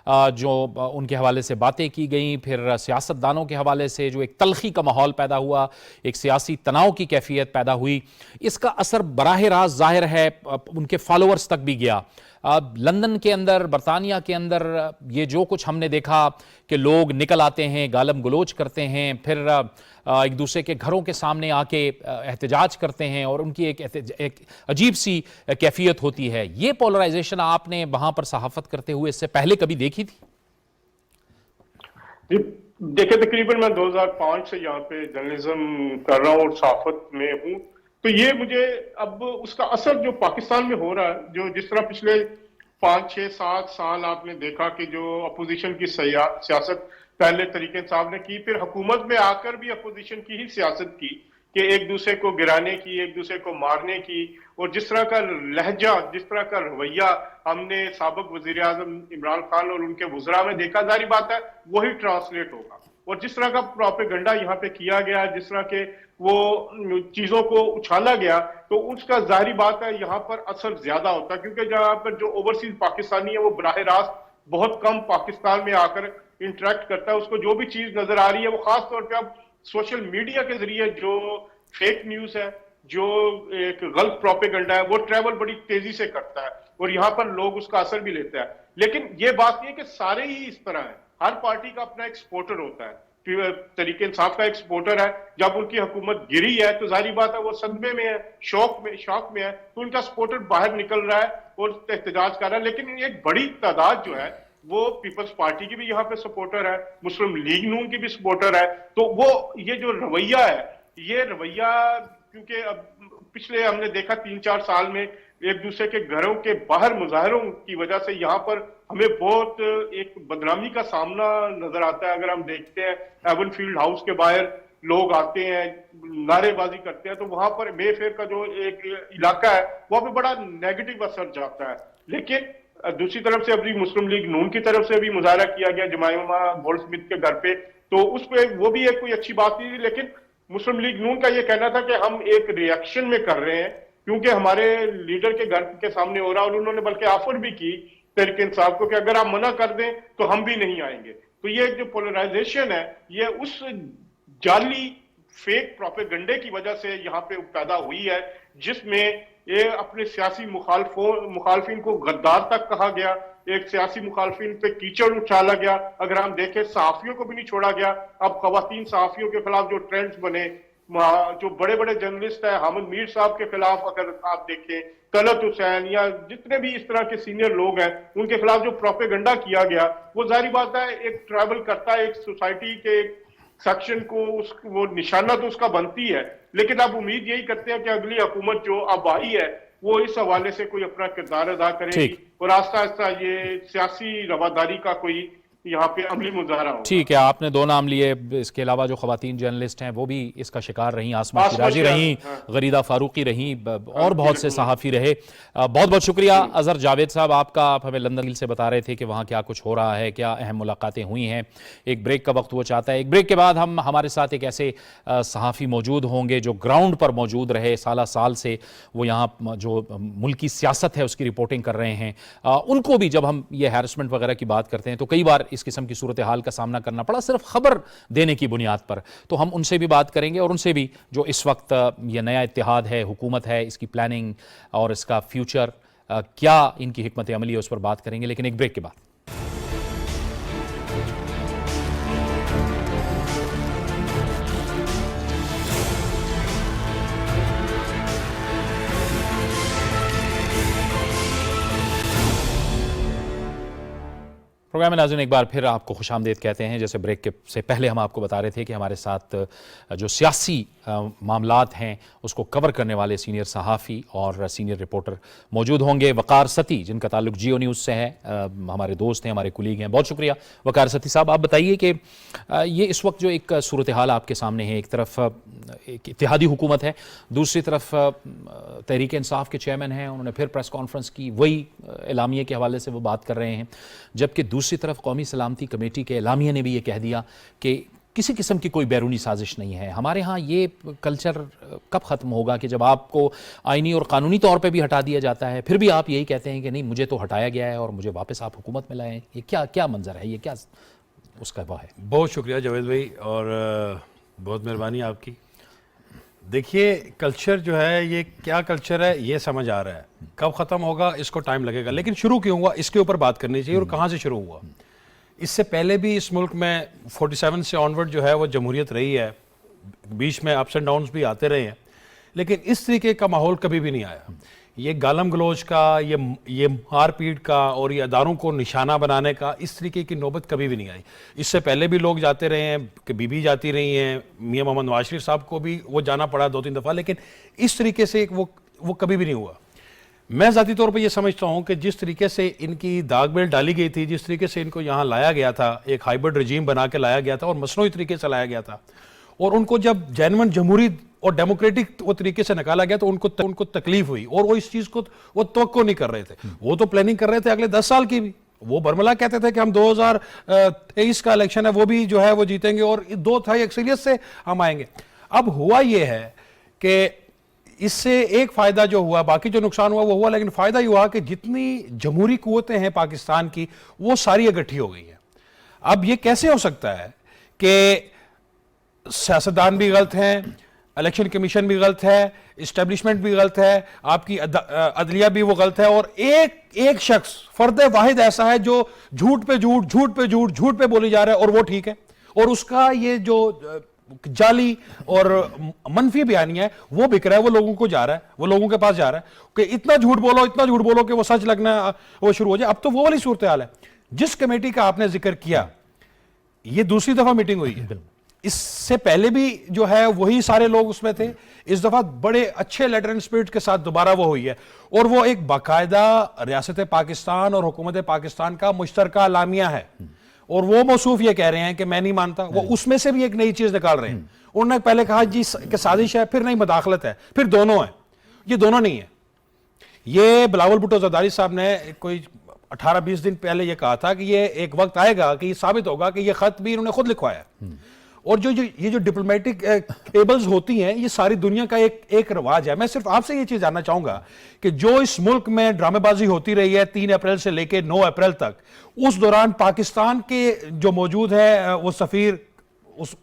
Speaker 1: जो उनके हवाले से बातें की गई, फिर सियासतदानों के हवाले से जो एक तलखी का माहौल पैदा हुआ, एक सियासी तनाव की कैफियत पैदा हुई, इसका असर बराह रास्त जाहिर है उनके फॉलोअर्स तक भी गया। लंदन के अंदर, बरतानिया के अंदर ये जो कुछ हमने देखा कि लोग निकल आते हैं, गालम गलोच करते हैं, फिर एक दूसरे के घरों के सामने आके एहतजाज करते हैं और उनकी एक अजीब सी कैफियत होती है। ये पोलराइजेशन आपने वहाँ पर सहाफ़त करते हुए इससे पहले कभी देखी थी?
Speaker 3: देखिए, तकरीबन मैं 2005 से यहाँ पे जर्नलिज्म कर रहा हूँ और सहाफत में हूँ। तो ये मुझे अब उसका असर जो पाकिस्तान में हो रहा है, जो जिस तरह पिछले 5, 6, 7 साल आपने देखा कि जो अपोजिशन की सियासत पहले तरीके इंसाफ ने की, फिर हुकूमत में आकर भी अपोजिशन की ही सियासत की कि एक दूसरे को गिराने की, एक दूसरे को मारने की, और जिस तरह का लहजा, जिस तरह का रवैया हमने साबिक वजीर आजम इमरान खान और उनके वज़रा में देखा, जारी बात है वही ट्रांसलेट होगा। और जिस तरह का प्रोपेगेंडा यहाँ पे किया गया, जिस तरह के वो चीजों को उछाला गया, तो उसका जाहिर बात है यहाँ पर असर ज्यादा होता है, क्योंकि जहाँ पर जो ओवरसीज पाकिस्तानी है वो बराह रास्त बहुत कम पाकिस्तान में आकर इंटरेक्ट करता है। उसको जो भी चीज नजर आ रही है वो खास तौर पर अब सोशल मीडिया के जरिए जो फेक न्यूज है, जो एक गलत प्रोपेगेंडा है, वो ट्रेवल बड़ी तेजी से करता है और यहाँ पर लोग उसका असर भी लेते हैं। लेकिन ये बात नहीं है कि सारे ही इस तरह है, हर पार्टी का अपना एक्सपोर्टर होता है। तरीके इंसाफ का एक्सपोर्टर है, जब उनकी हुकूमत गिरी है तो जाहिर बात है वो सदमे में है, शौक में है, तो उनका सपोर्टर बाहर निकल रहा है और एहतजाज कर रहा है। लेकिन एक बड़ी तादाद जो है वो पीपल्स पार्टी की भी यहाँ पे सपोर्टर है, मुस्लिम लीग नून की भी सपोर्टर है। तो वो ये जो रवैया है, ये रवैया, क्योंकि अब पिछले हमने देखा 3-4 साल में एक दूसरे के घरों के बाहर मुजाहरों की वजह से यहाँ पर हमें बहुत एक बदनामी का सामना नजर आता है। अगर हम देखते हैं एवनफील्ड हाउस के बाहर लोग आते हैं, नारेबाजी करते हैं, तो वहां पर मेफेयर का जो एक इलाका है वहां पे बड़ा नेगेटिव असर जाता है। लेकिन दूसरी तरफ से अभी मुस्लिम लीग नून की तरफ से भी मुजाहरा किया गया जमायमा गोल्डस्मिथ के घर पे, तो उस पर वो भी एक कोई अच्छी बात नहीं थी। लेकिन मुस्लिम लीग नून का ये कहना था कि हम एक रिएक्शन में कर रहे हैं क्योंकि हमारे लीडर के घर के सामने हो रहा, और उन्होंने बल्कि ऑफर भी की तहरीक इंसाफ को कि अगर आप मना कर दें तो हम भी नहीं आएंगे। तो ये जो पोलराइजेशन है, ये उस जाली फेक प्रोपेगेंडे की वजह से यहाँ पे पैदा हुई है, जिसमें ये अपने सियासी मुखालफिन को गद्दार तक कहा गया, एक सियासी मुखालफिन पे कीचड़ उछाला गया। अगर हम देखें सहाफियों को भी नहीं छोड़ा गया। अब खवातीन सहाफियों के खिलाफ जो ट्रेंड्स बने, जो बड़े बड़े जर्नलिस्ट है, हामिद मीर साहब के खिलाफ अगर आप देखें, तलत हुसैन या जितने भी इस तरह के सीनियर लोग हैं, उनके खिलाफ जो प्रोपेगेंडा किया गया, वो जाहिर बात है एक ट्रैवल करता है, एक सोसाइटी के एक सेक्शन को वो निशाना तो उसका बनती है। लेकिन अब उम्मीद यही करते हैं कि अगली हुकूमत जो अब आई है वो इस हवाले से कोई अपना किरदार अदा करेगी और आस्ता आस्ता ये सियासी रवादारी का कोई यहाँ पे अमली मुजाहरा हो।
Speaker 1: ठीक है, आपने 2 नाम लिए, इसके अलावा जो खवातीन जर्नलिस्ट हैं वो भी इसका शिकार रहीं, आसमा शिराजी रहीं, गरीदा फारूकी रहीं, और बहुत से सहाफ़ी रहे। बहुत बहुत शुक्रिया अज़हर जावेद साहब आपका। आप हमें लंदन से बता रहे थे कि वहाँ क्या कुछ हो रहा है, क्या अहम मुलाकातें हुई हैं। एक ब्रेक का वक्त वो चाहता है, एक ब्रेक के बाद हम हमारे साथ एक ऐसे सहाफ़ी मौजूद होंगे जो ग्राउंड पर मौजूद रहे, साल से वो यहाँ जो मुल्की सियासत है उसकी रिपोर्टिंग कर रहे हैं। उनको भी जब हम ये हैरेसमेंट वगैरह की बात करते हैं तो कई बार इस किस्म की सूरत हाल का सामना करना पड़ा सिर्फ खबर देने की बुनियाद पर, तो हम उनसे भी बात करेंगे और उनसे भी जो इस वक्त ये नया इत्तेहाद है, हुकूमत है, इसकी प्लानिंग और इसका फ्यूचर क्या इनकी हिकमत अमली है उस पर बात करेंगे, लेकिन एक ब्रेक के बाद। प्रोग्राम में नाज़रीन एक बार फिर आपको खुशामदीद कहते हैं। जैसे ब्रेक के से पहले हम आपको बता रहे थे कि हमारे साथ जो सियासी मामलात हैं उसको कवर करने वाले सीनियर सहाफ़ी और सीनियर रिपोर्टर मौजूद होंगे। वकार सती, जिनका ताल्लुक जियो न्यूज़ से है, हमारे दोस्त हैं, हमारे कुलीग हैं। बहुत शुक्रिया वकार सती साहब। आप बताइए कि ये इस वक्त जो एक सूरत हाल आपके सामने है, एक तरफ एक इत्तेहादी हुकूमत है, दूसरी तरफ तहरीक इंसाफ के चेयरमैन हैं, उन्होंने फिर प्रेस कॉन्फ्रेंस की, वही एलामिये के हवाले से वो बात कर रहे हैं, जबकि दूसरी तरफ कौमी सलामती कमेटी के एलामिया ने भी ये कह दिया कि किसी किस्म की कोई बैरूनी साजिश नहीं है। हमारे यहाँ ये कल्चर कब ख़त्म होगा कि जब आपको आइनी और कानूनी तौर पे भी हटा दिया जाता है, फिर भी आप यही कहते हैं कि नहीं, मुझे तो हटाया गया है और मुझे वापस आप हुकूमत में लाएं। ये क्या मंजर है, ये क्या उसका वह है?
Speaker 4: बहुत शुक्रिया जावेद भाई और बहुत मेहरबानी आपकी। देखिए, कल्चर जो है ये क्या कल्चर है ये समझ आ रहा है, कब ख़त्म होगा इसको टाइम लगेगा, लेकिन शुरू क्यों हुआ इसके ऊपर बात करनी चाहिए और कहाँ से शुरू हुआ। इससे पहले भी इस मुल्क में 47 से ऑनवर्ड जो है वो जमहूरियत रही है, बीच में अप्स एंड डाउन्स भी आते रहे हैं, लेकिन इस तरीके का माहौल कभी भी नहीं आया। ये गालम गलोच का, ये मारपीट का और ये अदारों को निशाना बनाने का, इस तरीके की नौबत कभी भी नहीं आई। इससे पहले भी लोग जाते रहे हैं, कि बीबी जाती रही हैं, मियां मोहम्मद नवाज शरीफ साहब को भी वो जाना पड़ा 2-3 दफ़ा, लेकिन इस तरीके से वो कभी भी नहीं हुआ। मैं ज़ाती तौर पे ये समझता हूँ कि जिस तरीके से इनकी दाग बेल डाली गई थी, जिस तरीके से इनको यहाँ लाया गया था, एक हाइब्रिड रजीम बना के लाया गया था और मसनूई तरीके से लाया गया था, और उनको जब जेन्युइन जमहूरी और डेमोक्रेटिक वो तरीके से निकाला गया तो उनको तकलीफ हुई, और वो इस चीज़ को वो तवक्को नहीं कर रहे थे। वो तो प्लानिंग कर रहे थे अगले 10 साल की भी। वो बरमला कहते थे कि हम 2023 का इलेक्शन है वो भी जो है वो जीतेंगे और 2/3 अक्सरियत से हम आएंगे। अब हुआ ये है कि इससे एक फायदा जो हुआ, बाकी जो नुकसान हुआ वो हुआ, लेकिन फायदा ये हुआ कि जितनी जमहूरी कुव्वतें हैं पाकिस्तान की वो सारी इकट्ठी हो गई हैं। अब ये कैसे हो सकता है कि सियासतदान भी गलत हैं, इलेक्शन कमीशन भी गलत है, इस्टेब्लिशमेंट भी गलत है, आपकी अदलिया भी वो गलत है, और एक शख्स फर्द वाहिद ऐसा है जो झूठ पे झूठ पे बोली जा रहा है और वो ठीक है, और उसका ये जो जाली और मनफी बयानिया है वो बिक रहा है, वो लोगों को जा रहा है, वो लोगों के पास जा रहा है कि इतना झूठ बोलो कि वो सच लगना वो शुरू हो जाए। अब तो वो वाली सूरत हाल है। जिस कमेटी का आपने जिक्र किया, ये दूसरी दफा मीटिंग हुई है, इससे पहले भी जो है वही सारे लोग उसमें थे। इस दफा बड़े अच्छे लेटर एंड स्पिरिट के साथ दोबारा वो हुई है, और वो एक बाकायदा रियासत पाकिस्तान और हुकूमत पाकिस्तान का मुश्तरका लामिया है, और वो मौसूफ ये कह रहे हैं कि मैं नहीं मानता, वो उसमें से भी एक नई चीज निकाल रहे हैं। उन्होंने पहले कहा जी कि साजिश है, फिर नहीं मुदाखलत है, फिर दोनों है। ये दोनों नहीं है। ये बिलावल भुट्टो जरदारी साहब ने कोई 18-20 दिन पहले ये कहा था कि ये एक वक्त आएगा कि ये साबित होगा कि ये खत भी इन्होंने खुद लिखवाया, और ये जो डिप्लोमेटिक केबल्स होती हैं, ये सारी दुनिया का एक रिवाज है। मैं सिर्फ आपसे ये चीज जानना चाहूंगा कि जो इस मुल्क में ड्रामेबाजी होती रही है 3 अप्रैल से लेकर 9 अप्रैल तक, उस दौरान पाकिस्तान के जो मौजूद है वो सफीर,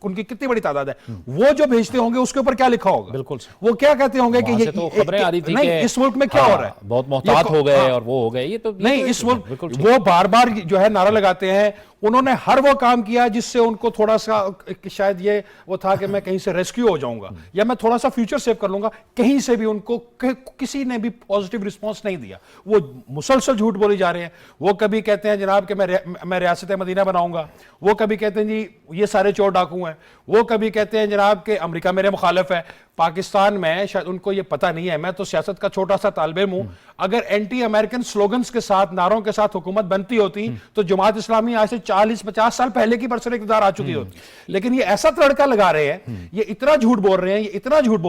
Speaker 4: उनकी कितनी बड़ी तादाद है, वो जो भेजते होंगे उसके ऊपर क्या लिखा होगा?
Speaker 1: बिल्कुल,
Speaker 4: वो क्या कहते होंगे कि ये
Speaker 1: तो खबरें आ रही थी
Speaker 4: नहीं, इस मुल्क में क्या हो रहा है,
Speaker 1: बहुत मोहतात हो गए और वो हो गए, ये तो
Speaker 4: नहीं, इस मुल्क वो बार बार जो है नारा लगाते हैं। उन्होंने हर वो काम किया जिससे उनको थोड़ा सा शायद ये वो था कि मैं कहीं से रेस्क्यू हो जाऊंगा या मैं थोड़ा सा फ्यूचर सेव कर लूंगा, कहीं से भी उनको किसी ने भी पॉजिटिव रिस्पांस नहीं दिया। वो मुसलसल झूठ बोली जा रहे हैं। वो कभी कहते हैं जनाब कि मैं रियासत मदीना बनाऊंगा, वो कभी कहते हैं जी ये सारे चोर डाकू हैं, वो कभी कहते हैं जनाब कि अमेरिका मेरे मुखालिफ है। पाकिस्तान में शायद उनको ये पता नहीं है, मैं तो सियासत का छोटा सा तालिब इल्म हूं, अगर एंटी अमेरिकन स्लोगन्स के साथ, नारों के साथ हुकूमत बनती होती तो जमात इस्लामी आज से 40-50 साल पहले की बरसर इक़्तिदार आ चुकी होती। लेकिन ये ऐसा तड़का लगा रहे हैं, ये इतना झूठ बोल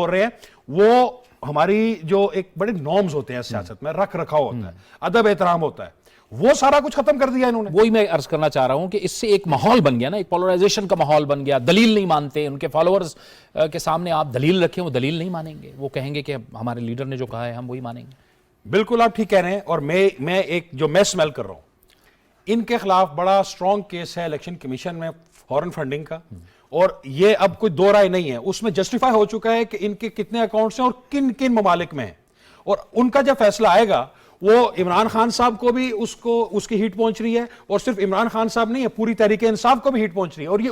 Speaker 4: रहे हैं, वो हमारी जो एक बड़े नॉर्म्स होते हैं सियासत में, रख रखाव होता है, अदब एहतराम होता है, वो सारा कुछ खत्म कर दिया इन्होंने।
Speaker 1: वही मैं अर्ज करना चाह रहा हूं कि इससे एक माहौल बन गया ना, एक पोलराइजेशन का माहौल बन गया। दलील नहीं मानते, उनके फॉलोअर्स के सामने आप दलील रखें, वो दलील नहीं मानेंगे, वो कहेंगे कि हमारे लीडर ने जो कहा है हम वही मानेंगे।
Speaker 4: बिल्कुल आप ठीक कह रहे हैं। और मैं एक जो मैं स्मेल कर रहा हूं, इनके खिलाफ बड़ा स्ट्रॉन्ग केस है इलेक्शन कमीशन में फॉरेन फंडिंग का, और ये अब कोई दो राय नहीं है, उसमें जस्टिफाई हो चुका है कि इनके कितने अकाउंट्स हैं और किन किन ममालिक में है। और उनका जब फैसला आएगा, वो इमरान खान साहब को भी उसकी हीट पहुंच रही है, और सिर्फ इमरान खान साहब नहीं है, पूरी तहरीक इंसाफ को भी हीट पहुंच रही है। और ये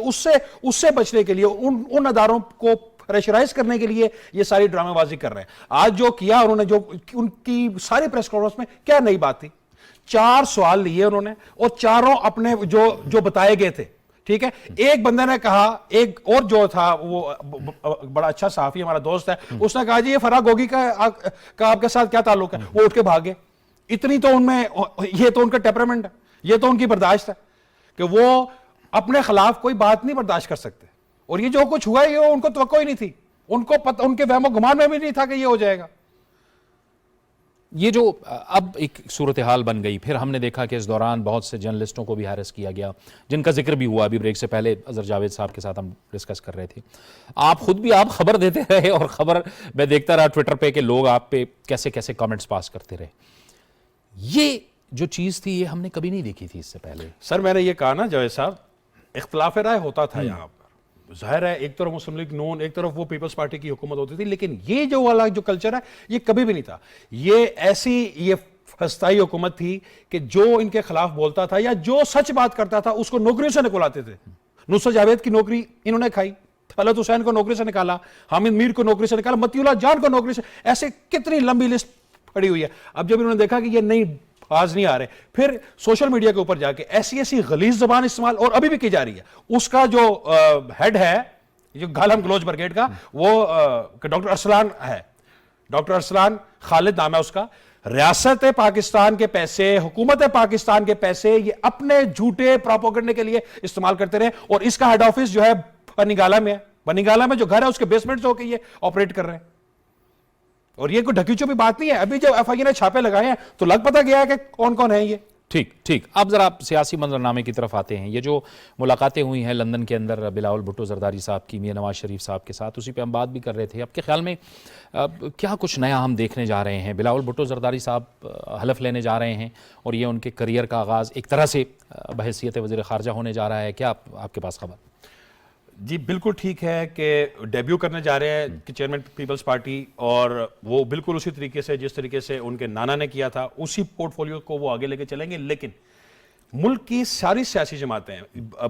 Speaker 4: उससे बचने के लिए, उन अदारों को प्रेशराइज करने के लिए ये सारी ड्रामेबाजी कर रहे हैं। आज जो किया उन्होंने, जो उनकी सारी प्रेस कॉन्फ्रेंस में क्या नई बात थी, 4 सवाल लिए उन्होंने और चारों अपने जो बताए गए थे, ठीक है। एक बंदे ने कहा, एक और जो था वो बड़ा अच्छा सहाफी हमारा दोस्त है, उसने कहा जी ये फराह गोगी का आपके साथ क्या ताल्लुक है, वो उठ के भागे। इतनी तो उनमें, ये तो उनका टेम्परामेंट है, ये तो उनकी बर्दाश्त है कि वो अपने खिलाफ कोई बात नहीं बर्दाश्त कर सकते। और ये जो कुछ हुआ है ये उनको तवक्को ही नहीं थी, उनको पता, उनके वहमो गुमान में भी नहीं था कि ये हो जाएगा।
Speaker 1: ये जो अब एक सूरत हाल बन गई, फिर हमने देखा कि इस दौरान बहुत से जर्नलिस्टों को भी हैरेस किया गया, जिनका जिक्र भी हुआ अभी ब्रेक से पहले अजहर जावेद साहब के साथ हम डिस्कस कर रहे थे। आप खुद भी आप खबर देते रहे और खबर मैं देखता रहा ट्विटर पे कि लोग आप पे कैसे कैसे कमेंट्स पास करते रहे। ये जो चीज थी ये हमने कभी नहीं देखी थी इससे पहले।
Speaker 4: सर मैंने ये कहा ना जावेद साहब, इख्तिलाफ राय होता था यहाँ पर, जाहिर है एक तरफ मुस्लिम लीग नून, एक तरफ वो पीपल्स पार्टी की हुकूमत होती थी, लेकिन ये जो वाला जो कल्चर है ये कभी भी नहीं था। ये फस्ताई हुकूमत थी कि जो इनके खिलाफ बोलता था या जो सच बात करता था उसको नौकरियों से निकलवाते थे। नुसरत जावेद की नौकरी इन्होंने खाई, तलत हुसैन को नौकरी से निकाला, हामिद मीर को नौकरी से निकाला, मतीउल्लाह जान को नौकरी से, ऐसे कितनी लंबी लिस्ट पड़ी हुई है। अब जब इन्होंने देखा कि ये नहीं आज नहीं आ रहे, फिर सोशल मीडिया के ऊपर जाके ऐसी ऐसी गलीज जबान इस्तेमाल, और अभी भी की जा रही है। उसका जो हेड है, जो गालम गलोच ब्रिगेड का, वो डॉक्टर अरसलान है, डॉक्टर अरसलान खालिद नाम है उसका। रियासत पाकिस्तान के पैसे, हुकूमत पाकिस्तान के पैसे ये अपने झूठे प्रोपेगेंडे के लिए इस्तेमाल करते रहे, और इसका हेड ऑफिस जो है बनीगाला में है। बनीगाला में जो घर है उसके बेसमेंट से होकर ये ऑपरेट कर रहे हैं। और ये कोई ढकीचों की बात नहीं है। अभी जब एफआईए ने छापे लगाए हैं तो लग पता गया है कि कौन कौन है ये।
Speaker 1: ठीक ठीक, अब जरा आप सियासी मंजरनामे की तरफ आते हैं। ये जो मुलाकातें हुई हैं लंदन के अंदर बिलावल भुट्टो जरदारी साहब की मियां नवाज शरीफ साहब के साथ, उसी पे हम बात भी कर रहे थे। आपके ख्याल में क्या कुछ नया हम देखने जा रहे हैं? बिलावल भुट्टो जरदारी साहब हलफ लेने जा रहे हैं और ये उनके करियर का आगाज़ एक तरह से बहैसियत वज़ीर ख़ारजा होने जा रहा है। क्या आपके पास खबर?
Speaker 4: जी बिल्कुल ठीक है कि डेब्यू करने जा रहे हैं कि चेयरमैन पीपल्स पार्टी, और वो बिल्कुल उसी तरीके से जिस तरीके से उनके नाना ने किया था उसी पोर्टफोलियो को वो आगे लेके चलेंगे। लेकिन मुल्क की सारी सियासी जमातें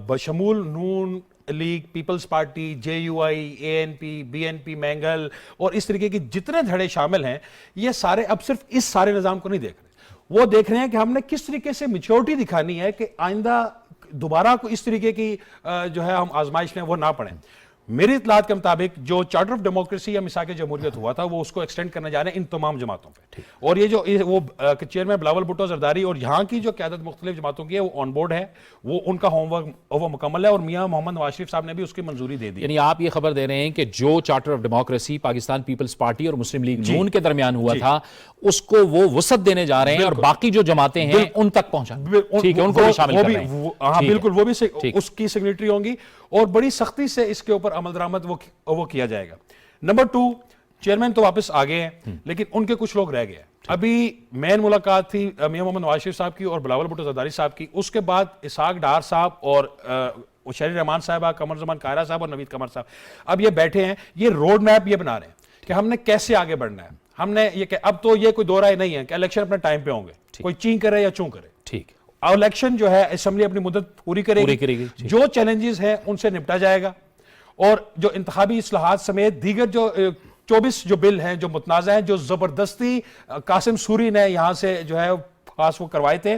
Speaker 4: बशमूल Noon League, Peoples Party, JUI, ANP, BNP, Mengal और इस तरीके की जितने धड़े शामिल हैं, ये सारे अब सिर्फ इस सारे निज़ाम को नहीं देख रहे। वो देख रहे हैं कि हमने किस तरीके से मैच्योरिटी दिखानी है कि आइंदा दोबारा को इस तरीके की जो है हम आजमाइश में वो ना पड़े। मेरी इतलात के मुताबिक जो चार्टर ऑफ डेमोक्रेसी या मिसाक जमहूरियत हुआ था वो उसको एक्सटेंड करने जा रहे हैं इन तमाम जमातों पे। और ये जो वो चेयरमैन बिलावल भुट्टो जरदारी और यहाँ की जो क़यादत मुख्तलिफ जमातों की है वो ऑन बोर्ड है, वो उनका होमवर्क वो मुकम्मल है, और मियाँ मोहम्मद नवाज शरीफ साहब ने भी उसकी मंजूरी दे दी।
Speaker 1: यानी आप ये खबर दे रहे हैं कि जो charter of democracy Pakistan Peoples Party और मुस्लिम लीग नून के दरमियान हुआ था उसको वो वसअत देने जा रहे हैं और बाकी जो जमातें हैं उन तक पहुंचा। ठीक है, उनको भी शामिल कर रहे हैं।
Speaker 4: हाँ बिल्कुल, वो भी उसकी सिग्नेटरी होंगी और बड़ी सख्ती से इसके ऊपर अमल दरामद वो किया जाएगा। नंबर 2, चेयरमैन तो वापस आ गए हैं लेकिन उनके कुछ लोग रह गए। अभी मेन मुलाकात थी मियां मोहम्मद नवाज शरीफ साहब की और बिलावल भुट्टो जरदारी साहब की। उसके बाद इसहाक डार साहब और शहरी रहमान साहब, कमर जमान कायरा साहब और नवीद कमर साहब अब ये बैठे हैं, ये रोड मैप ये बना रहे हैं कि हमने कैसे आगे बढ़ना है। हमने ये अब तो ये कोई दो राय नहीं है कि इलेक्शन अपने टाइम पे होंगे, कोई ची करे या चूं करे। ठीक, इलेक्शन जो है असेंबली अपनी मुद्दत पूरी करेगी, जो चैलेंजेस हैं उनसे निपटा जाएगा, और जो इंतखाबी इस्लाहात समेत दीगर जो 24 जो बिल हैं जो मुतनाज़ा हैं, जो जबरदस्ती कासिम सूरी ने यहां से जो है पास वो करवाए थे,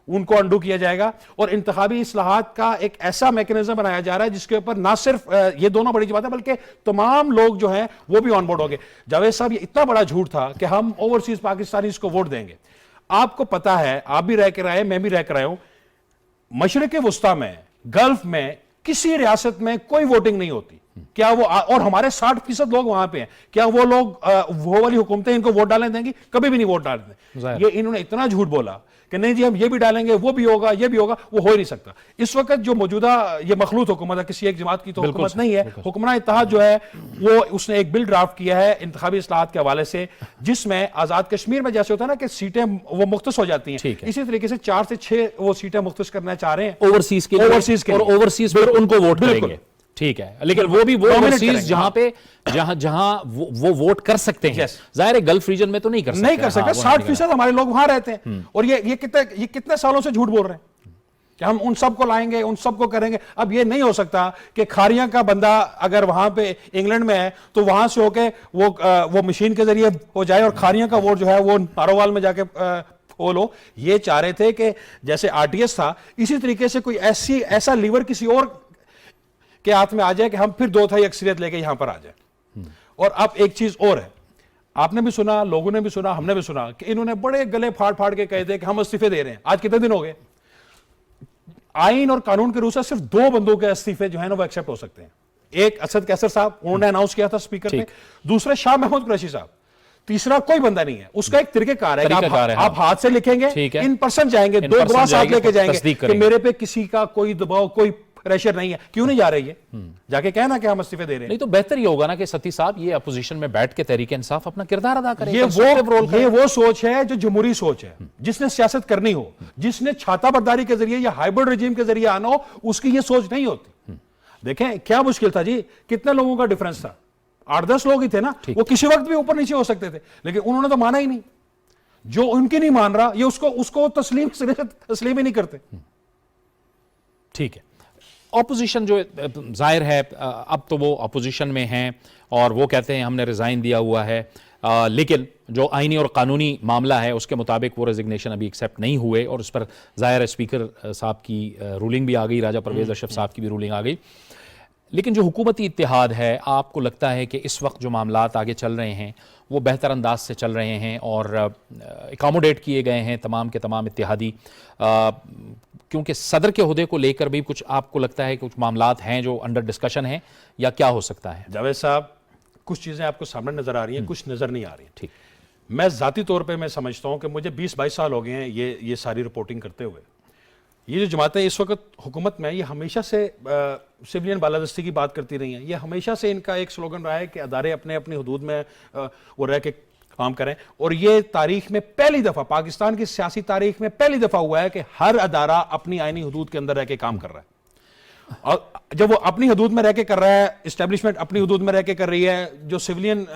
Speaker 4: उनको अंडू किया जाएगा। और इंतखाबी इस्लाहात का एक ऐसा मैकेनिज्म बनाया जा रहा है जिसके ऊपर ना सिर्फ ये दोनों बड़ी बात है बल्कि तमाम लोग जो हैं वो भी ऑन बोर्ड होंगे। जावेद साहब, ये इतना बड़ा झूठ था कि हम ओवरसीज पाकिस्तानी को वोट देंगे। आपको पता है, आप भी रह कर आए, मैं भी रह कर आया हूं, मशरिक वुस्ता में, गल्फ में किसी रियासत में कोई वोटिंग नहीं होती। क्या वो और हमारे 60% लोग वहां पे हैं, क्या वो लोग वो वाली हुकूमतें इनको वोट डालने देंगी? कभी भी नहीं वोट डालते। ये इन्होंने इतना झूठ बोला कि नहीं जी हम ये भी डालेंगे, वो भी होगा, ये भी होगा, वो हो ही नहीं सकता। इस वक्त जो मौजूदा ये मखलूत हुकूमत है, किसी एक जमात की तो हुकूमत नहीं है। हुक्मरान इत्तेहाद जो है वो उसने एक बिल ड्राफ्ट किया है इंतखाबी इस्लाहात के हवाले से, जिसमें आजाद कश्मीर में जैसे होता है ना कि सीटें वो मुख्तस हो जाती हैं, इसी तरीके से 4 से 6 वो सीटें मुख्तस करना चाह रहे हैं ओवरसीज के,
Speaker 1: और ओवरसीज पर उनको वोट करेंगे। ठीक है, लेकिन वो भी वो ओवरसीज जहां पे जहां वो वोट कर सकते हैं। जाहिर है गल्फ रीजन में तो नहीं कर सकते।
Speaker 4: 60% हमारे लोग वहां रहते हैं। और ये कितने सालों से झूठ बोल रहे हैं कि हम उन सबको लाएंगे, उन सबको करेंगे। अब ये नहीं हो सकता कि खारियां का बंदा अगर वहां पे इंग्लैंड में है तो वहां से होके वो मशीन के जरिए हो जाए और खारियां का वोट जो है वो नारोवाल में जाके वो लो। ये चाह रहे थे कि जैसे RTS था, इसी तरीके से कोई ऐसा लीवर किसी और के हाथ में आ जाए कि हम फिर 2/3 अक्सरियत लेके यहां पर आ जाए। और अब एक चीज और है, आपने भी सुना, लोगों ने भी सुना, हमने भी सुना कि इन्होंने बड़े गले फाड़ फाड़ के कहे थे कि हम इस्तीफे दे रहे हैं। आज कितने दिन हो गए? आईन और कानून के रूप से सिर्फ 2 बंदों के इस्तीफे जो है ना वो एक्सेप्ट हो सकते हैं। एक असद कैसर साहब, उन्होंने अनाउंस किया था स्पीकर पे, दूसरे शाह महमूद कुरैशी साहब, तीसरा कोई बंदा नहीं है। उसका एक तरीकेकार है, आप हाथ से लिखेंगे, इन पर्सन जाएंगे, 2 गवाह साथ लेके जाएंगे कि मेरे पे किसी का कोई दबाव, कोई प्रेशर नहीं है। क्यों नहीं जा रही है? जाके कहना कि हम इस्तीफे दे रहे हैं।
Speaker 1: नहीं तो बेहतर ये होगा ना कि सती साहब ये अपोजिशन में बैठ के तहरीक इंसाफ अपना किरदार अदा करें।
Speaker 4: ये वो सोच है जो जमहूरी सोच है, जिसने सियासत करनी हो, जिसने छाता बरदारी के जरिए या हाइब्रिड रेजिम के जरिए आना हो, उसकी ये सोच नहीं होती। देखें क्या मुश्किल था जी, कितने लोगों का डिफरेंस था, 8-10 लोग ही थे ना, वो किसी वक्त भी ऊपर नीचे हो सकते थे, लेकिन उन्होंने तो माना ही नहीं। जो उनकी नहीं मान रहा, ये उसको तस्लीम ही नहीं करते।
Speaker 1: ठीक है, ऑपोजिशन जो जाहिर है अब तो वो ऑपोजिशन में हैं और वो कहते हैं हमने रिजाइन दिया हुआ है। लेकिन जो आईनी और कानूनी मामला है उसके मुताबिक वो रेजिग्नेशन अभी एक्सेप्ट नहीं हुए और उस पर ज़ाहिर है स्पीकर साहब की रूलिंग भी आ गई, राजा परवेज़ अशरफ साहब की भी रूलिंग आ गई। लेकिन जो हुकूमती इत्तेहाद है, आपको लगता है कि इस वक्त जो मामलात आगे चल रहे हैं वो बेहतर अंदाज से चल रहे हैं और एकोमोडेट किए गए हैं तमाम के तमाम इत्तेहादी, क्योंकि सदर के ओहदे को लेकर भी कुछ आपको लगता है कि कुछ मामलात हैं जो अंडर डिस्कशन हैं, या क्या हो सकता है?
Speaker 4: जावेद साहब, कुछ चीज़ें आपको सामने नज़र आ रही हैं, कुछ नज़र नहीं आ रही।
Speaker 1: ठीक,
Speaker 4: मैं ज़ाती तौर पे मैं समझता हूँ कि मुझे 20-22 साल हो गए हैं ये सारी रिपोर्टिंग करते हुए। ये जो जमातें इस वक्त हुकूमत में, ये हमेशा से सिविलियन बालादस्ती की बात करती रही हैं। ये हमेशा से इनका एक स्लोगन रहा है कि अदारे अपने अपनी हदूद में वो रह के काम करें, और ये तारीख में पहली दफ़ा, पाकिस्तान की सियासी तारीख में पहली दफ़ा हुआ है कि हर अदारा अपनी आईनी हदूद के अंदर रह के काम कर रहा है। और जब वो अपनी हदूद में रह के कर रहा है, इस्टेब्लिशमेंट अपनी हदूद में रह के कर रही है, जो सिविलियन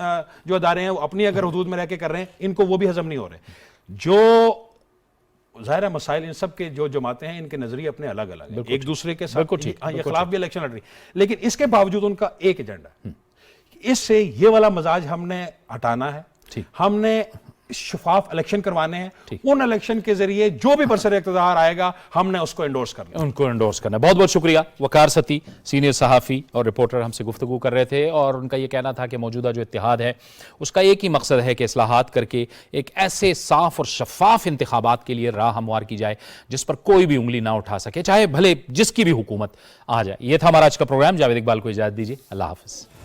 Speaker 4: जो अदारे हैं वो अपनी अगर हदूद में रह के कर रहे हैं, इनको वो भी हजम नहीं हो रहे। जो ज़ाहिर है मसाइल इन सब के जो जमाते हैं, इनके नजरिए अपने अलग अलग हैं, एक दूसरे के साथ ये खिलाफ भी इलेक्शन लड़ रही, लेकिन इसके बावजूद उनका एक एजेंडा है। इससे ये वाला मजाज हमने हटाना है, हमने शफाफ इलेक्शन करवाने हैं, उन इलेक्शन के जरिए जो भी बरसर इक़्तिदार आएगा हमने उसको एंडोर्स करना,
Speaker 1: उनको एंडोर्स करना। बहुत बहुत शुक्रिया। वकार सती सीनियर सहाफ़ी और रिपोर्टर हमसे गुफ्तगू कर रहे थे और उनका ये कहना था कि मौजूदा जो इत्तेहाद है उसका एक ही मकसद है कि इस्लाहात करके एक ऐसे साफ और शफाफ इंतखाबात के लिए राह हमवार की जाए जिस पर कोई भी उंगली ना उठा सके, चाहे भले जिसकी भी हुकूमत आ जाए। ये था हमारा आज का प्रोग्राम। जावेद इकबाल को इजाज़त दीजिए। अल्लाह हाफ़िज़।